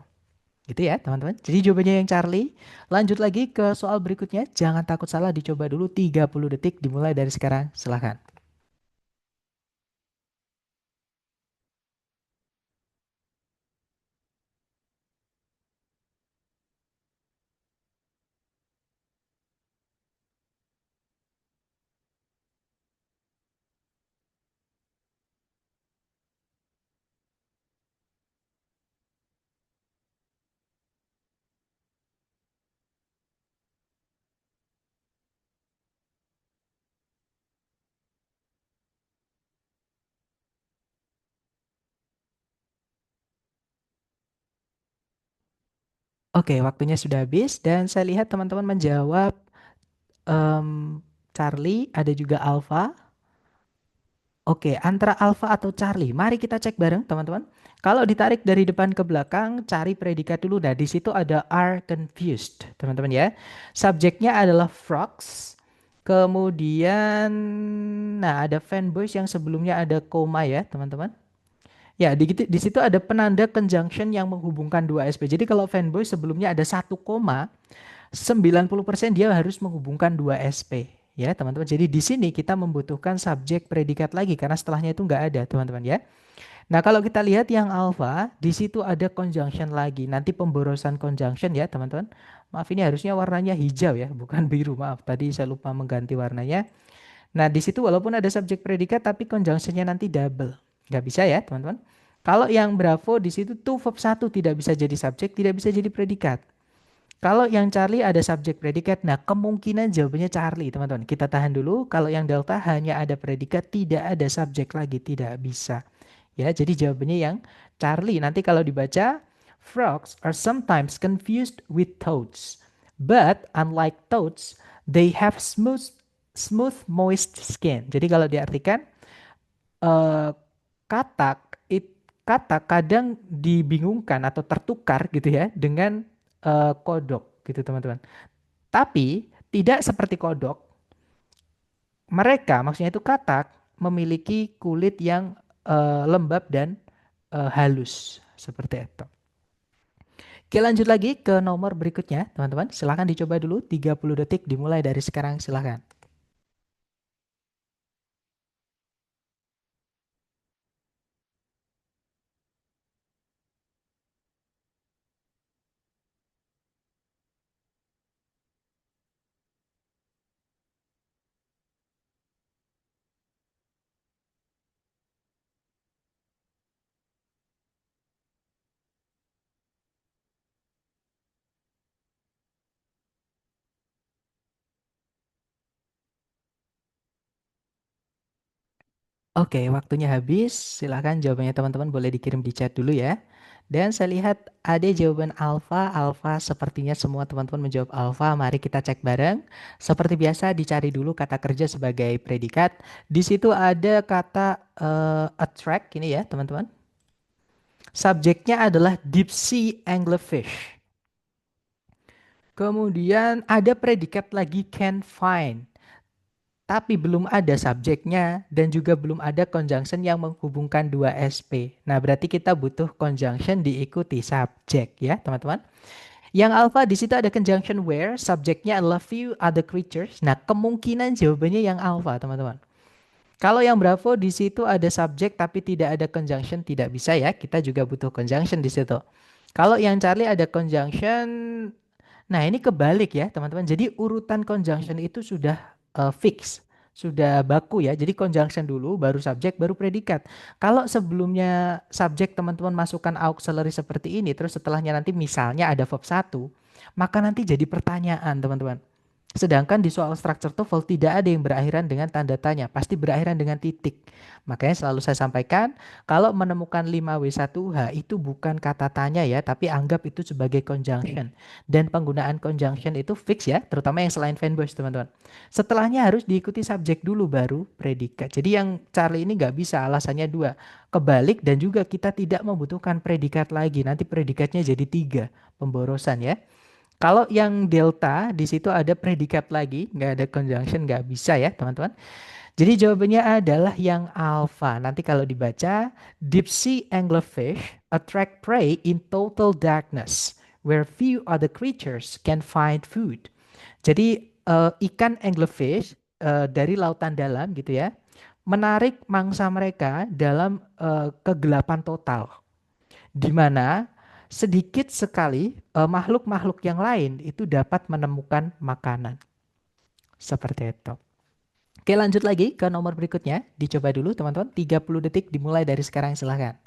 Gitu ya, teman-teman. Jadi jawabannya yang Charlie. Lanjut lagi ke soal berikutnya. Jangan takut salah, dicoba dulu 30 detik dimulai dari sekarang. Silahkan. Oke, waktunya sudah habis dan saya lihat teman-teman menjawab em, Charlie, ada juga Alpha. Oke, antara Alpha atau Charlie. Mari kita cek bareng, teman-teman. Kalau ditarik dari depan ke belakang, cari predikat dulu. Nah, di situ ada are confused, teman-teman ya. Subjeknya adalah frogs. Kemudian, nah ada fanboys yang sebelumnya ada koma ya, teman-teman. Ya, di situ ada penanda conjunction yang menghubungkan dua SP. Jadi kalau fanboy sebelumnya ada satu koma, 90% dia harus menghubungkan dua SP. Ya, teman-teman. Jadi di sini kita membutuhkan subjek predikat lagi karena setelahnya itu nggak ada, teman-teman ya. Nah, kalau kita lihat yang alpha, di situ ada conjunction lagi. Nanti pemborosan conjunction ya, teman-teman. Maaf, ini harusnya warnanya hijau ya, bukan biru. Maaf, tadi saya lupa mengganti warnanya. Nah, di situ walaupun ada subjek predikat, tapi conjunctionnya nanti double. Nggak bisa ya, teman-teman. Kalau yang Bravo di situ to verb 1 tidak bisa jadi subjek, tidak bisa jadi predikat. Kalau yang Charlie ada subjek predikat, nah kemungkinan jawabannya Charlie, teman-teman. Kita tahan dulu. Kalau yang Delta hanya ada predikat, tidak ada subjek lagi, tidak bisa. Ya, jadi jawabannya yang Charlie. Nanti kalau dibaca, frogs are sometimes confused with toads. But unlike toads, they have smooth moist skin. Jadi kalau diartikan eh, katak katak kadang dibingungkan atau tertukar gitu ya dengan kodok gitu teman-teman. Tapi tidak seperti kodok, mereka maksudnya itu katak memiliki kulit yang lembab dan halus seperti itu. Oke, lanjut lagi ke nomor berikutnya, teman-teman. Silahkan dicoba dulu 30 detik dimulai dari sekarang, silahkan. Oke, waktunya habis. Silahkan jawabannya teman-teman boleh dikirim di chat dulu ya. Dan saya lihat ada jawaban alfa. Alfa sepertinya semua teman-teman menjawab alfa. Mari kita cek bareng. Seperti biasa dicari dulu kata kerja sebagai predikat. Di situ ada kata attract ini ya teman-teman. Subjeknya adalah deep sea anglerfish. Kemudian ada predikat lagi can find. Tapi belum ada subjeknya dan juga belum ada conjunction yang menghubungkan dua SP. Nah, berarti kita butuh conjunction diikuti subjek ya, teman-teman. Yang alpha di situ ada conjunction where, subjeknya adalah few other creatures. Nah, kemungkinan jawabannya yang alpha, teman-teman. Kalau yang Bravo di situ ada subjek tapi tidak ada conjunction, tidak bisa ya. Kita juga butuh conjunction di situ. Kalau yang Charlie ada conjunction, nah ini kebalik ya teman-teman. Jadi urutan conjunction itu sudah fix, sudah baku ya. Jadi conjunction dulu, baru subjek, baru predikat. Kalau sebelumnya subjek teman-teman masukkan auxiliary seperti ini, terus setelahnya nanti misalnya ada verb satu, maka nanti jadi pertanyaan teman-teman. Sedangkan di soal structure TOEFL tidak ada yang berakhiran dengan tanda tanya, pasti berakhiran dengan titik. Makanya selalu saya sampaikan, kalau menemukan 5W1H itu bukan kata tanya ya, tapi anggap itu sebagai conjunction. Dan penggunaan conjunction itu fix ya, terutama yang selain fanboys teman-teman. Setelahnya harus diikuti subjek dulu baru predikat. Jadi yang Charlie ini nggak bisa, alasannya dua. Kebalik dan juga kita tidak membutuhkan predikat lagi, nanti predikatnya jadi tiga, pemborosan ya. Kalau yang delta di situ ada predikat lagi, nggak ada conjunction, nggak bisa ya teman-teman. Jadi jawabannya adalah yang alpha. Nanti kalau dibaca, deep sea anglerfish attract prey in total darkness, where few other creatures can find food. Jadi ikan anglerfish dari lautan dalam gitu ya, menarik mangsa mereka dalam kegelapan total di mana sedikit sekali makhluk-makhluk yang lain itu dapat menemukan makanan. Seperti itu. Oke, lanjut lagi ke nomor berikutnya. Dicoba dulu teman-teman. 30 detik dimulai dari sekarang, silahkan.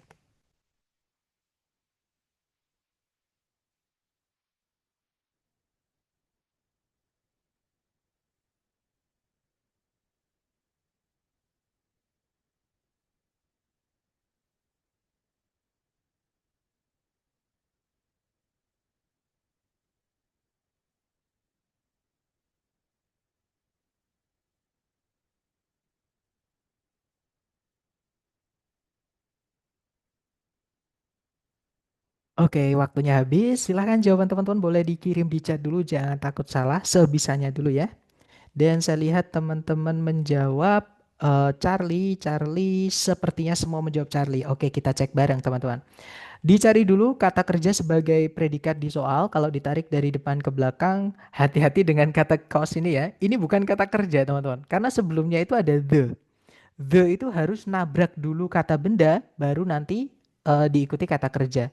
Oke, waktunya habis. Silahkan jawaban teman-teman boleh dikirim di chat dulu. Jangan takut salah. Sebisanya dulu ya. Dan saya lihat teman-teman menjawab Charlie. Charlie sepertinya semua menjawab Charlie. Oke, kita cek bareng teman-teman. Dicari dulu kata kerja sebagai predikat di soal. Kalau ditarik dari depan ke belakang, hati-hati dengan kata cause ini ya. Ini bukan kata kerja, teman-teman. Karena sebelumnya itu ada the. The itu harus nabrak dulu kata benda, baru nanti diikuti kata kerja.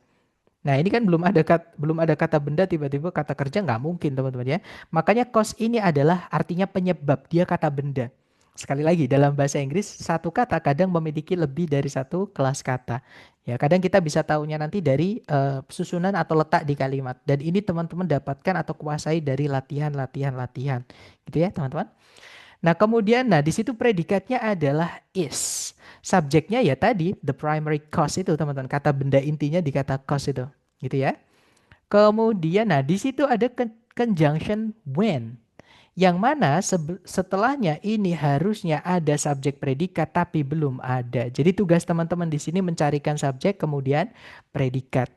Nah, ini kan belum ada kata benda tiba-tiba kata kerja, nggak mungkin teman-teman ya. Makanya cause ini adalah artinya penyebab, dia kata benda. Sekali lagi dalam bahasa Inggris satu kata kadang memiliki lebih dari satu kelas kata. Ya, kadang kita bisa tahunya nanti dari susunan atau letak di kalimat. Dan ini teman-teman dapatkan atau kuasai dari latihan. Gitu ya, teman-teman. Nah, kemudian di situ predikatnya adalah is. Subjeknya ya tadi the primary cause itu, teman-teman. Kata benda intinya di kata cause itu. Gitu ya. Kemudian di situ ada conjunction when. Yang mana setelahnya ini harusnya ada subjek predikat tapi belum ada. Jadi tugas teman-teman di sini mencarikan subjek kemudian predikat.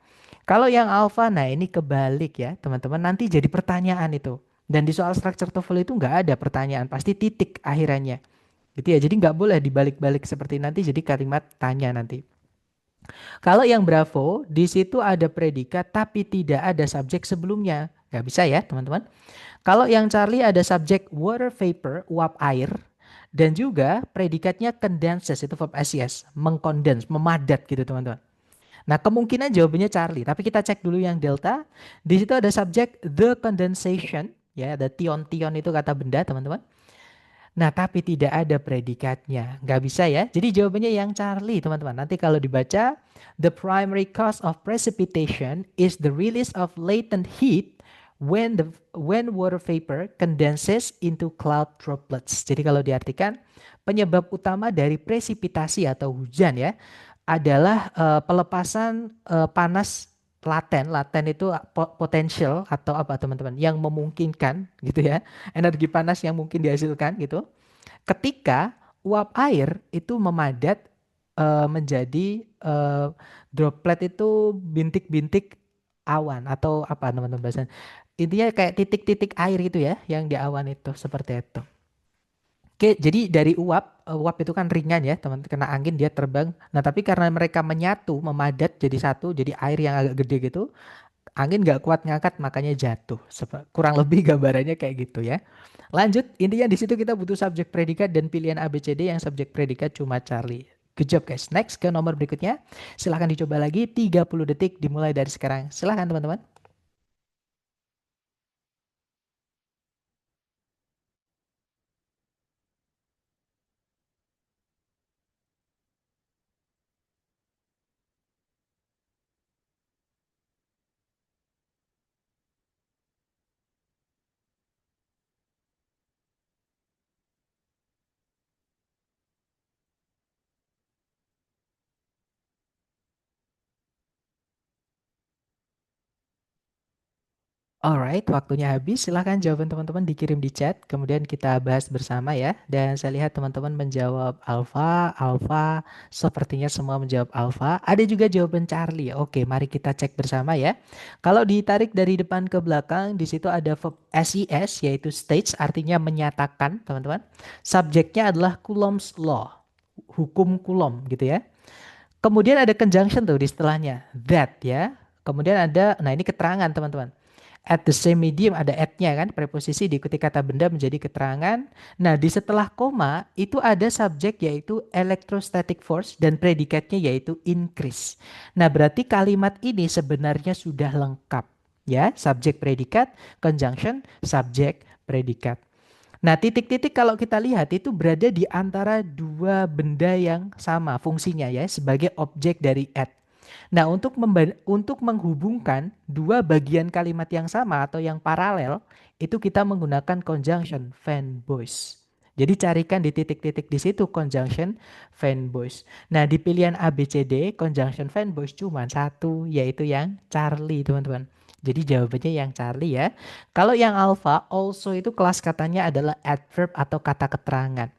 Kalau yang alpha, nah ini kebalik ya teman-teman. Nanti jadi pertanyaan itu. Dan di soal structure TOEFL itu nggak ada pertanyaan, pasti titik akhirannya. Gitu ya. Jadi nggak boleh dibalik-balik seperti nanti jadi kalimat tanya nanti. Kalau yang Bravo, di situ ada predikat tapi tidak ada subjek sebelumnya. Nggak bisa ya teman-teman. Kalau yang Charlie ada subjek water vapor, uap air. Dan juga predikatnya condenses, itu verb SES. Mengkondens, memadat gitu teman-teman. Nah kemungkinan jawabannya Charlie. Tapi kita cek dulu yang Delta. Di situ ada subjek the condensation. Ya, ada tion-tion itu kata benda teman-teman. Nah, tapi tidak ada predikatnya. Nggak bisa ya. Jadi jawabannya yang Charlie, teman-teman. Nanti kalau dibaca, the primary cause of precipitation is the release of latent heat when water vapor condenses into cloud droplets. Jadi kalau diartikan, penyebab utama dari presipitasi atau hujan ya adalah pelepasan panas laten. Laten itu potensial atau apa teman-teman? Yang memungkinkan gitu ya. Energi panas yang mungkin dihasilkan gitu. Ketika uap air itu memadat menjadi droplet itu bintik-bintik awan atau apa teman-teman bahasanya. Intinya kayak titik-titik air gitu ya yang di awan itu seperti itu. Oke, jadi dari uap itu kan ringan ya, teman, kena angin dia terbang. Nah, tapi karena mereka menyatu, memadat jadi satu, jadi air yang agak gede gitu, Angin nggak kuat ngangkat makanya jatuh. Kurang lebih gambarannya kayak gitu ya. Lanjut, intinya di situ kita butuh subjek predikat dan pilihan A, B, C, D yang subjek predikat cuma Charlie. Good job guys. Next ke nomor berikutnya. Silahkan dicoba lagi 30 detik dimulai dari sekarang. Silahkan teman-teman. Alright, waktunya habis. Silahkan jawaban teman-teman dikirim di chat. Kemudian kita bahas bersama ya. Dan saya lihat teman-teman menjawab alfa, alfa. Sepertinya semua menjawab alfa. Ada juga jawaban Charlie. Oke, mari kita cek bersama ya. Kalau ditarik dari depan ke belakang, di situ ada verb SES, yaitu states, artinya menyatakan, teman-teman. Subjeknya adalah Coulomb's Law, hukum Coulomb gitu ya. Kemudian ada conjunction tuh di setelahnya, that ya. Kemudian ada, nah ini keterangan teman-teman. At the same medium ada at-nya kan, preposisi diikuti kata benda menjadi keterangan. Nah, di setelah koma itu ada subjek yaitu electrostatic force dan predikatnya yaitu increase. Nah, berarti kalimat ini sebenarnya sudah lengkap ya, subjek predikat, conjunction, subjek predikat. Nah, titik-titik kalau kita lihat itu berada di antara dua benda yang sama fungsinya ya, sebagai objek dari at. Nah, untuk menghubungkan dua bagian kalimat yang sama atau yang paralel, itu kita menggunakan conjunction fanboys. Jadi carikan di titik-titik di situ conjunction fanboys. Nah, di pilihan A, B, C, D, conjunction fanboys cuma satu, yaitu yang Charlie, teman-teman. Jadi jawabannya yang Charlie ya. Kalau yang alpha, also itu kelas katanya adalah adverb atau kata keterangan.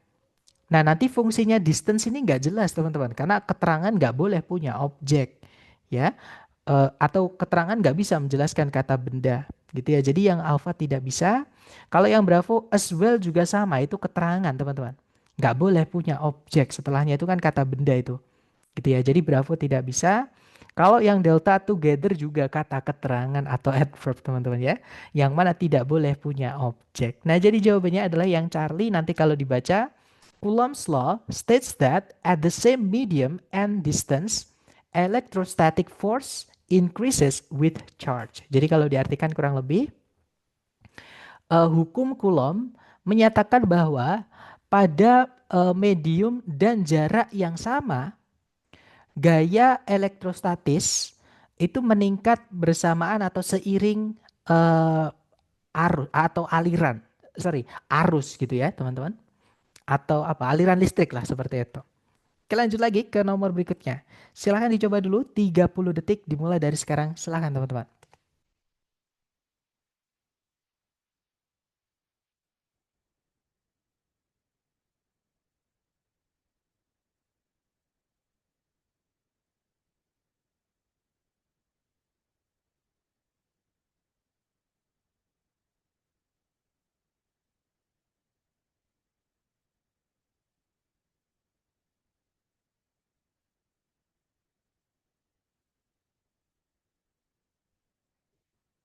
Nah, nanti fungsinya distance ini nggak jelas, teman-teman. Karena keterangan nggak boleh punya objek. Ya, atau keterangan nggak bisa menjelaskan kata benda. Gitu ya. Jadi yang alpha tidak bisa. Kalau yang bravo as well juga sama. Itu keterangan, teman-teman. Nggak boleh punya objek. Setelahnya itu kan kata benda itu. Gitu ya. Jadi bravo tidak bisa. Kalau yang delta together juga kata keterangan atau adverb teman-teman ya. Yang mana tidak boleh punya objek. Nah jadi jawabannya adalah yang Charlie nanti kalau dibaca. Coulomb's law states that at the same medium and distance, electrostatic force increases with charge. Jadi kalau diartikan kurang lebih, hukum Coulomb menyatakan bahwa pada medium dan jarak yang sama, gaya elektrostatis itu meningkat bersamaan atau seiring eh, arus atau aliran, sorry, arus gitu ya teman-teman, atau apa aliran listrik lah seperti itu. Oke lanjut lagi ke nomor berikutnya. Silahkan dicoba dulu 30 detik dimulai dari sekarang. Silahkan teman-teman.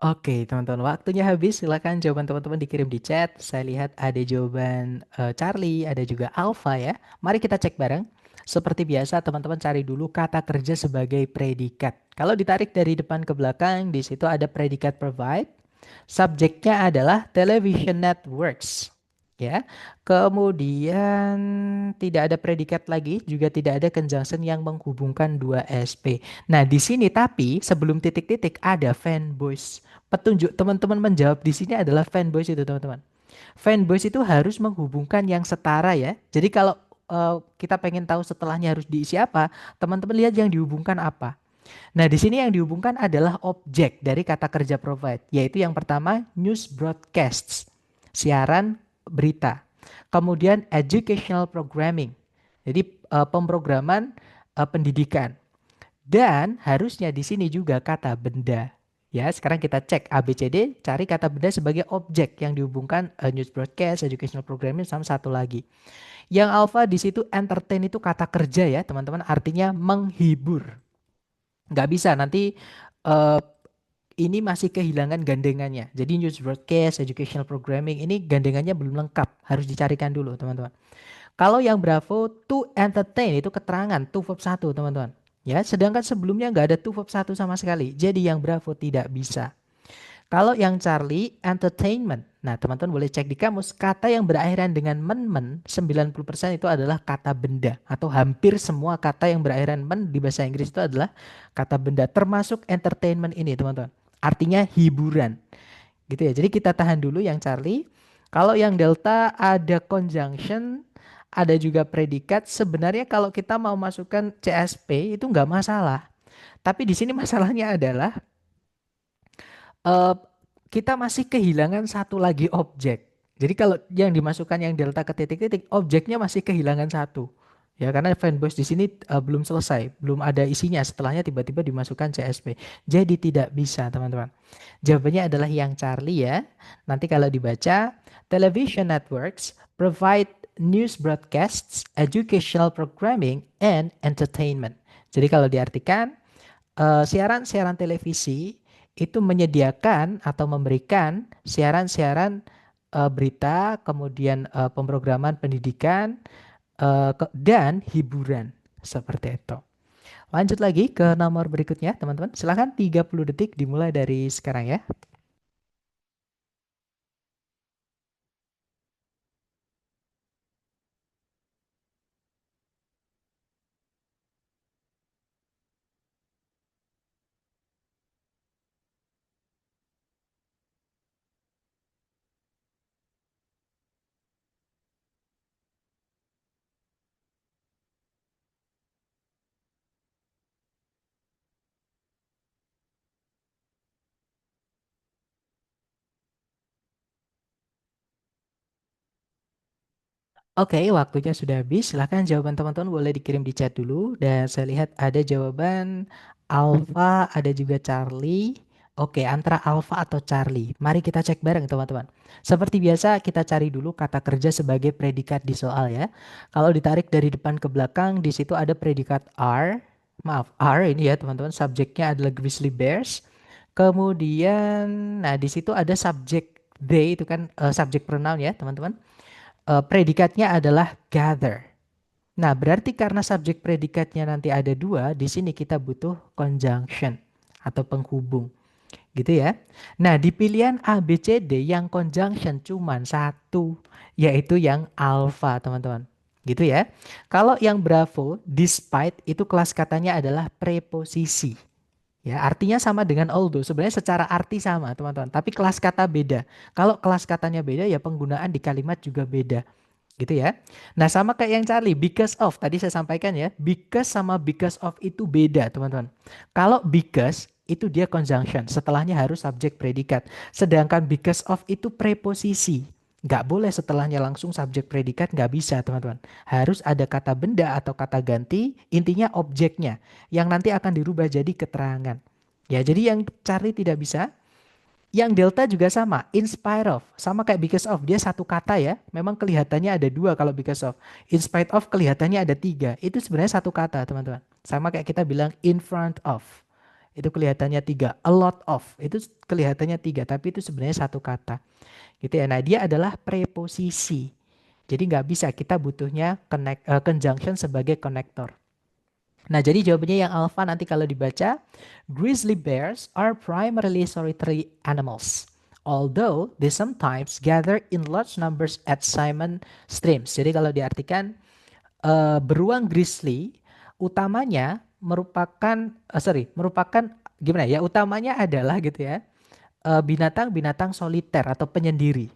Oke teman-teman waktunya habis. Silahkan jawaban teman-teman dikirim di chat. Saya lihat ada jawaban Charlie, ada juga Alpha ya. Mari kita cek bareng. Seperti biasa teman-teman cari dulu kata kerja sebagai predikat. Kalau ditarik dari depan ke belakang di situ ada predikat provide. Subjeknya adalah television networks. Ya, kemudian tidak ada predikat lagi, juga tidak ada conjunction yang menghubungkan dua SP. Nah, di sini tapi sebelum titik-titik ada fanboys. Petunjuk teman-teman menjawab di sini adalah fanboys itu, teman-teman. Fanboys itu harus menghubungkan yang setara ya. Jadi kalau kita pengen tahu setelahnya harus diisi apa, teman-teman lihat yang dihubungkan apa. Nah, di sini yang dihubungkan adalah objek dari kata kerja provide, yaitu yang pertama news broadcasts, siaran berita. Kemudian educational programming. Jadi pemrograman pendidikan. Dan harusnya di sini juga kata benda. Ya, sekarang kita cek A, B, C, D, cari kata benda sebagai objek yang dihubungkan news broadcast, educational programming sama satu lagi. Yang alpha di situ entertain itu kata kerja ya, teman-teman, artinya menghibur. Nggak bisa nanti eh, ini masih kehilangan gandengannya. Jadi news broadcast, educational programming ini gandengannya belum lengkap, harus dicarikan dulu teman-teman. Kalau yang Bravo to entertain itu keterangan to verb satu teman-teman. Ya, sedangkan sebelumnya nggak ada to verb satu sama sekali. Jadi yang Bravo tidak bisa. Kalau yang Charlie, entertainment. Nah, teman-teman boleh cek di kamus, kata yang berakhiran dengan men-men, 90% itu adalah kata benda. Atau hampir semua kata yang berakhiran men di bahasa Inggris itu adalah kata benda. Termasuk entertainment ini, teman-teman. Artinya hiburan. Gitu ya. Jadi kita tahan dulu yang Charlie. Kalau yang Delta ada conjunction, ada juga predikat. Sebenarnya kalau kita mau masukkan CSP itu nggak masalah. Tapi di sini masalahnya adalah eh, kita masih kehilangan satu lagi objek. Jadi kalau yang dimasukkan yang delta ke titik-titik, objeknya masih kehilangan satu. Ya, karena fanbase di sini belum selesai, belum ada isinya. Setelahnya tiba-tiba dimasukkan CSP. Jadi tidak bisa, teman-teman. Jawabannya adalah yang Charlie ya. Nanti kalau dibaca, television networks provide news broadcasts, educational programming, and entertainment. Jadi kalau diartikan, siaran-siaran televisi itu menyediakan atau memberikan siaran-siaran berita, kemudian pemrograman pendidikan, dan hiburan seperti itu. Lanjut lagi ke nomor berikutnya, teman-teman. Silahkan 30 detik dimulai dari sekarang ya. Oke, waktunya sudah habis. Silahkan jawaban teman-teman boleh dikirim di chat dulu. Dan saya lihat ada jawaban Alpha, ada juga Charlie. Oke, antara Alpha atau Charlie. Mari kita cek bareng teman-teman. Seperti biasa kita cari dulu kata kerja sebagai predikat di soal ya. Kalau ditarik dari depan ke belakang, di situ ada predikat are. Maaf, are ini ya teman-teman. Subjeknya adalah grizzly bears. Kemudian, nah di situ ada subjek they itu kan subjek pronoun ya teman-teman. Predikatnya adalah gather. Nah, berarti karena subjek predikatnya nanti ada dua, di sini kita butuh conjunction atau penghubung, gitu ya. Nah, di pilihan A, B, C, D yang conjunction cuman satu, yaitu yang alpha, teman-teman. Gitu ya. Kalau yang bravo, despite itu kelas katanya adalah preposisi. Ya, artinya sama dengan although. Sebenarnya secara arti sama, teman-teman. Tapi kelas kata beda. Kalau kelas katanya beda, ya penggunaan di kalimat juga beda. Gitu ya. Nah, sama kayak yang Charlie, because of. Tadi saya sampaikan ya, because sama because of itu beda, teman-teman. Kalau because itu dia conjunction, setelahnya harus subjek predikat. Sedangkan because of itu preposisi. Nggak boleh setelahnya langsung subjek predikat, nggak bisa, teman-teman. Harus ada kata benda atau kata ganti, intinya objeknya, yang nanti akan dirubah jadi keterangan. Ya, jadi yang Charlie tidak bisa, yang delta juga sama, in spite of. Sama kayak because of, dia satu kata ya. Memang kelihatannya ada dua kalau because of. In spite of kelihatannya ada tiga. Itu sebenarnya satu kata teman-teman. Sama kayak kita bilang in front of. Itu kelihatannya tiga. A lot of. Itu kelihatannya tiga. Tapi itu sebenarnya satu kata. Gitu ya. Nah dia adalah preposisi. Jadi nggak bisa, kita butuhnya conjunction sebagai konektor. Nah, jadi jawabannya yang alpha nanti kalau dibaca, grizzly bears are primarily solitary animals. Although they sometimes gather in large numbers at salmon streams. Jadi kalau diartikan beruang grizzly utamanya merupakan gimana ya? Utamanya adalah gitu ya, binatang-binatang soliter atau penyendiri.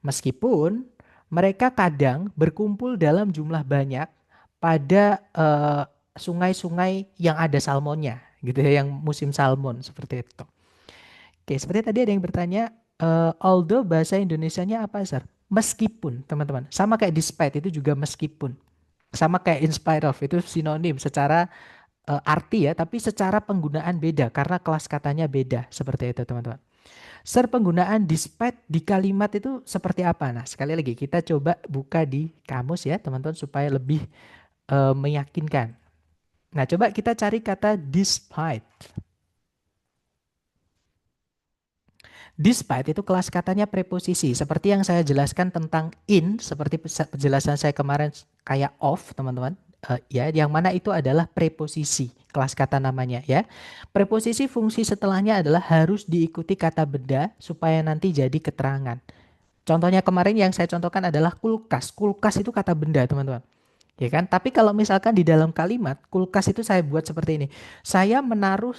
Meskipun mereka kadang berkumpul dalam jumlah banyak pada sungai-sungai yang ada salmonnya, gitu ya, yang musim salmon seperti itu. Oke, seperti tadi ada yang bertanya, although bahasa Indonesianya apa, Sir? Meskipun, teman-teman. Sama kayak despite itu juga meskipun. Sama kayak in spite of itu sinonim secara arti ya, tapi secara penggunaan beda karena kelas katanya beda. Seperti itu, teman-teman. Sir, penggunaan despite di kalimat itu seperti apa? Nah, sekali lagi kita coba buka di kamus ya, teman-teman, supaya lebih meyakinkan. Nah, coba kita cari kata despite. Despite itu kelas katanya preposisi. Seperti yang saya jelaskan tentang in, seperti penjelasan saya kemarin kayak of, teman-teman. Ya, yang mana itu adalah preposisi, kelas kata namanya ya. Preposisi fungsi setelahnya adalah harus diikuti kata benda supaya nanti jadi keterangan. Contohnya kemarin yang saya contohkan adalah kulkas. Kulkas itu kata benda, teman-teman. Ya kan? Tapi kalau misalkan di dalam kalimat kulkas itu saya buat seperti ini. Saya menaruh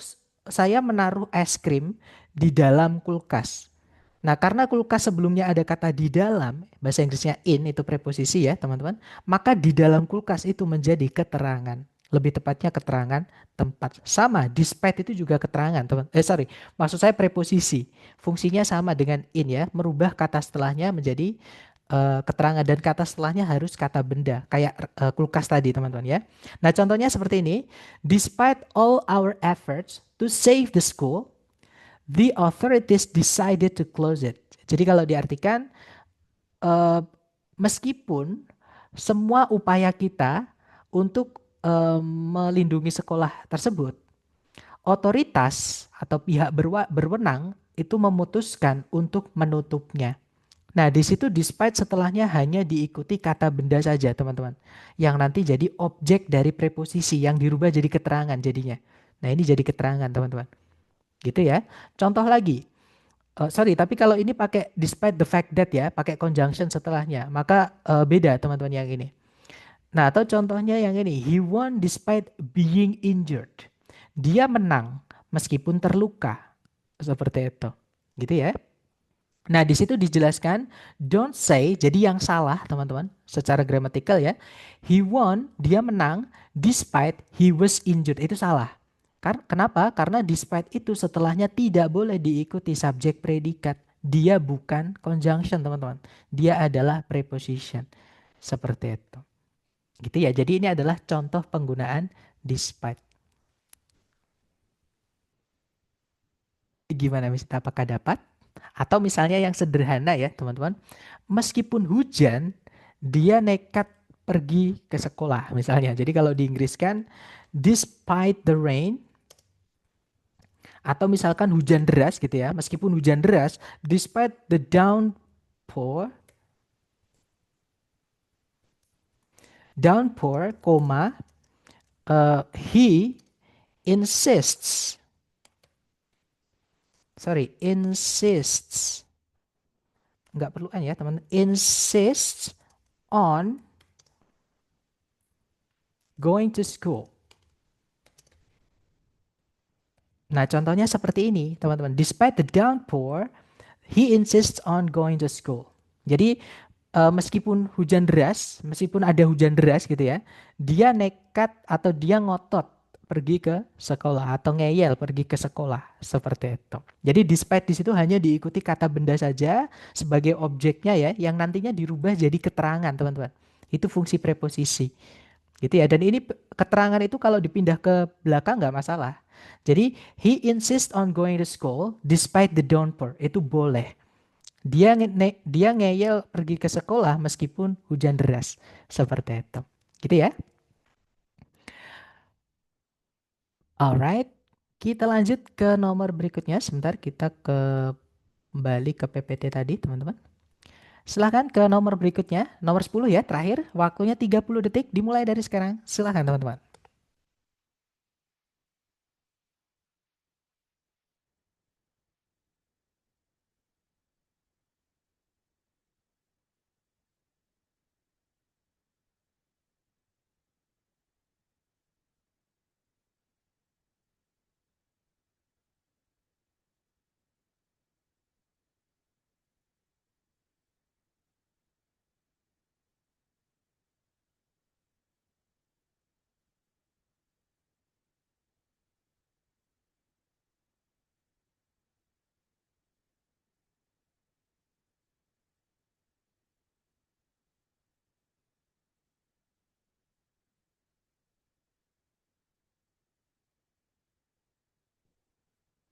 saya menaruh es krim di dalam kulkas. Nah, karena kulkas sebelumnya ada kata di dalam, bahasa Inggrisnya in itu preposisi ya, teman-teman. Maka di dalam kulkas itu menjadi keterangan. Lebih tepatnya keterangan tempat. Sama, despite itu juga keterangan, teman. Sorry, maksud saya preposisi. Fungsinya sama dengan in ya, merubah kata setelahnya menjadi keterangan dan kata setelahnya harus kata benda, kayak kulkas tadi, teman-teman ya. Nah, contohnya seperti ini. Despite all our efforts to save the school, the authorities decided to close it. Jadi kalau diartikan, eh, meskipun semua upaya kita untuk melindungi sekolah tersebut, otoritas atau pihak berwenang itu memutuskan untuk menutupnya. Nah, di situ despite setelahnya hanya diikuti kata benda saja, teman-teman. Yang nanti jadi objek dari preposisi yang dirubah jadi keterangan jadinya. Nah, ini jadi keterangan, teman-teman. Gitu ya. Contoh lagi. Sorry, tapi kalau ini pakai despite the fact that ya, pakai conjunction setelahnya, maka beda teman-teman yang ini. Nah, atau contohnya yang ini, he won despite being injured. Dia menang meskipun terluka. Seperti itu. Gitu ya. Nah, di situ dijelaskan don't say, jadi yang salah teman-teman, secara gramatikal ya. He won, dia menang despite he was injured. Itu salah. Kenapa? Karena despite itu setelahnya tidak boleh diikuti subjek predikat. Dia bukan conjunction, teman-teman. Dia adalah preposition. Seperti itu. Gitu ya. Jadi ini adalah contoh penggunaan despite. Gimana Miss? Apakah dapat? Atau misalnya yang sederhana ya, teman-teman. Meskipun hujan, dia nekat pergi ke sekolah misalnya. Jadi kalau di Inggris kan despite the rain, atau misalkan hujan deras gitu ya, meskipun hujan deras, despite the downpour, koma, he insists, sorry, insists, nggak perlu an ya teman, insists on going to school. Nah, contohnya seperti ini, teman-teman. Despite the downpour, he insists on going to school. Jadi, meskipun hujan deras, meskipun ada hujan deras gitu ya, dia nekat atau dia ngotot pergi ke sekolah atau ngeyel pergi ke sekolah seperti itu. Jadi despite di situ hanya diikuti kata benda saja sebagai objeknya ya, yang nantinya dirubah jadi keterangan, teman-teman. Itu fungsi preposisi. Gitu ya. Dan ini keterangan itu kalau dipindah ke belakang nggak masalah. Jadi he insists on going to school despite the downpour. Itu boleh. Dia ngeyel pergi ke sekolah meskipun hujan deras. Seperti itu. Gitu ya. Alright. Kita lanjut ke nomor berikutnya. Sebentar kita kembali ke PPT tadi, teman-teman. Silahkan ke nomor berikutnya. Nomor 10 ya, terakhir. Waktunya 30 detik dimulai dari sekarang. Silahkan, teman-teman.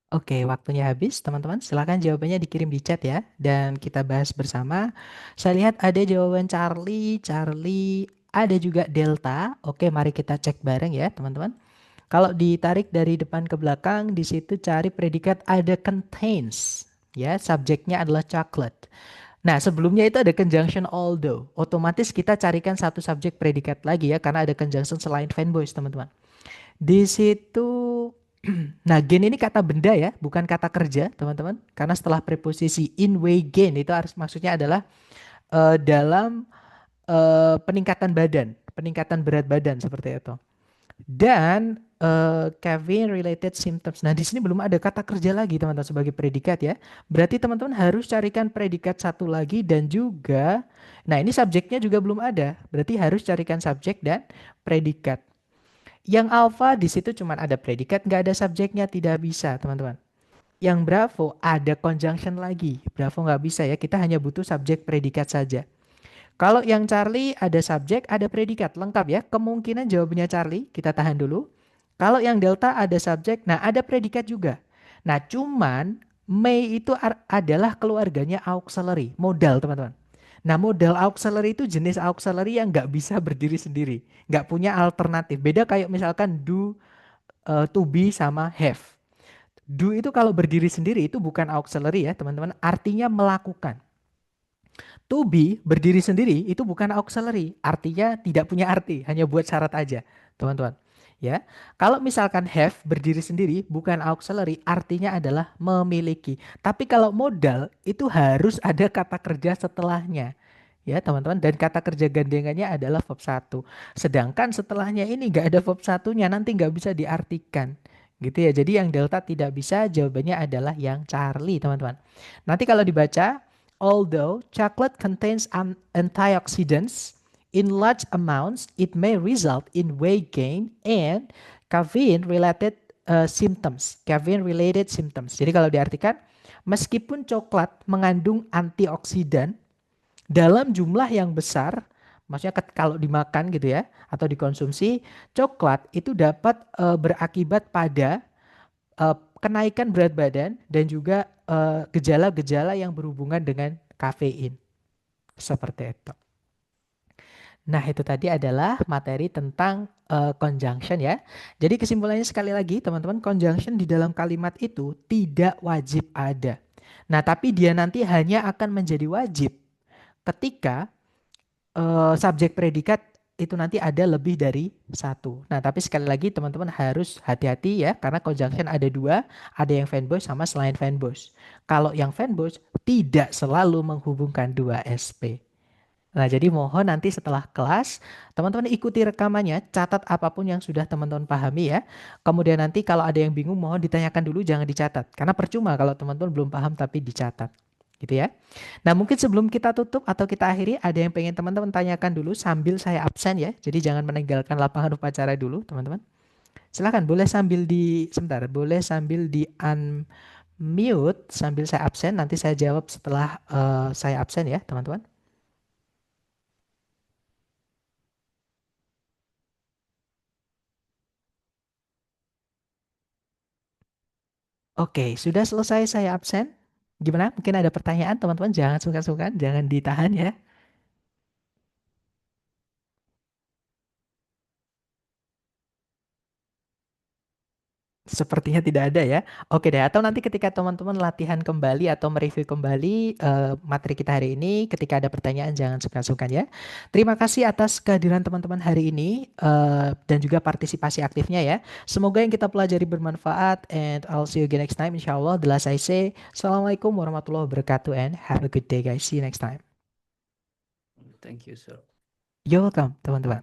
Oke, waktunya habis, teman-teman. Silakan jawabannya dikirim di chat ya, dan kita bahas bersama. Saya lihat ada jawaban Charlie, ada juga Delta. Oke, mari kita cek bareng ya, teman-teman. Kalau ditarik dari depan ke belakang, di situ cari predikat ada contains. Ya, subjeknya adalah chocolate. Nah, sebelumnya itu ada conjunction although. Otomatis kita carikan satu subjek predikat lagi ya, karena ada conjunction selain fanboys, teman-teman. Di situ, nah gain ini kata benda ya, bukan kata kerja, teman-teman. Karena setelah preposisi in way gain itu harus maksudnya adalah dalam peningkatan badan, peningkatan berat badan seperti itu. Dan Kevin related symptoms. Nah, di sini belum ada kata kerja lagi, teman-teman, sebagai predikat ya. Berarti teman-teman harus carikan predikat satu lagi dan juga, nah ini subjeknya juga belum ada. Berarti harus carikan subjek dan predikat. Yang alpha di situ cuma ada predikat, nggak ada subjeknya, tidak bisa, teman-teman. Yang Bravo ada conjunction lagi. Bravo nggak bisa ya, kita hanya butuh subjek predikat saja. Kalau yang Charlie ada subjek, ada predikat, lengkap ya. Kemungkinan jawabannya Charlie, kita tahan dulu. Kalau yang Delta ada subjek, nah ada predikat juga. Nah cuman May itu adalah keluarganya auxiliary, modal teman-teman. Nah modal auxiliary itu jenis auxiliary yang nggak bisa berdiri sendiri. Nggak punya alternatif. Beda kayak misalkan do, to be sama have. Do itu kalau berdiri sendiri itu bukan auxiliary ya teman-teman. Artinya melakukan. To be berdiri sendiri itu bukan auxiliary, artinya tidak punya arti, hanya buat syarat aja, teman-teman. Ya, kalau misalkan have berdiri sendiri bukan auxiliary, artinya adalah memiliki. Tapi kalau modal itu harus ada kata kerja setelahnya. Ya, teman-teman, dan kata kerja gandengannya adalah verb satu. Sedangkan setelahnya ini nggak ada verb satunya, nanti nggak bisa diartikan. Gitu ya. Jadi yang delta tidak bisa, jawabannya adalah yang Charlie, teman-teman. Nanti kalau dibaca, although chocolate contains antioxidants in large amounts, it may result in weight gain and caffeine-related symptoms. Caffeine-related symptoms. Jadi kalau diartikan, meskipun coklat mengandung antioksidan dalam jumlah yang besar, maksudnya kalau dimakan gitu ya, atau dikonsumsi, coklat itu dapat berakibat pada kenaikan berat badan dan juga gejala-gejala yang berhubungan dengan kafein. Seperti itu. Nah, itu tadi adalah materi tentang conjunction ya. Jadi kesimpulannya sekali lagi, teman-teman, conjunction di dalam kalimat itu tidak wajib ada. Nah, tapi dia nanti hanya akan menjadi wajib ketika subjek predikat itu nanti ada lebih dari satu. Nah, tapi sekali lagi teman-teman harus hati-hati ya, karena conjunction ada dua, ada yang fanboys sama selain fanboys. Kalau yang fanboys tidak selalu menghubungkan dua SP. Nah, jadi mohon nanti setelah kelas, teman-teman ikuti rekamannya, catat apapun yang sudah teman-teman pahami ya. Kemudian nanti kalau ada yang bingung, mohon ditanyakan dulu, jangan dicatat. Karena percuma kalau teman-teman belum paham tapi dicatat. Gitu ya. Nah, mungkin sebelum kita tutup atau kita akhiri, ada yang pengen teman-teman tanyakan dulu sambil saya absen ya. Jadi jangan meninggalkan lapangan upacara dulu, teman-teman. Silakan, boleh sambil sebentar, boleh sambil di unmute sambil saya absen. Nanti saya jawab setelah saya absen ya, teman-teman. Oke, sudah selesai saya absen. Gimana? Mungkin ada pertanyaan, teman-teman. Jangan sungkan-sungkan, jangan ditahan ya. Sepertinya tidak ada ya. Oke deh, atau nanti ketika teman-teman latihan kembali atau mereview kembali materi kita hari ini, ketika ada pertanyaan jangan sungkan-sungkan ya. Terima kasih atas kehadiran teman-teman hari ini dan juga partisipasi aktifnya ya. Semoga yang kita pelajari bermanfaat and I'll see you again next time insyaallah. The last I say, Assalamualaikum warahmatullahi wabarakatuh and have a good day guys. See you next time. Thank you, sir. You're welcome, teman-teman.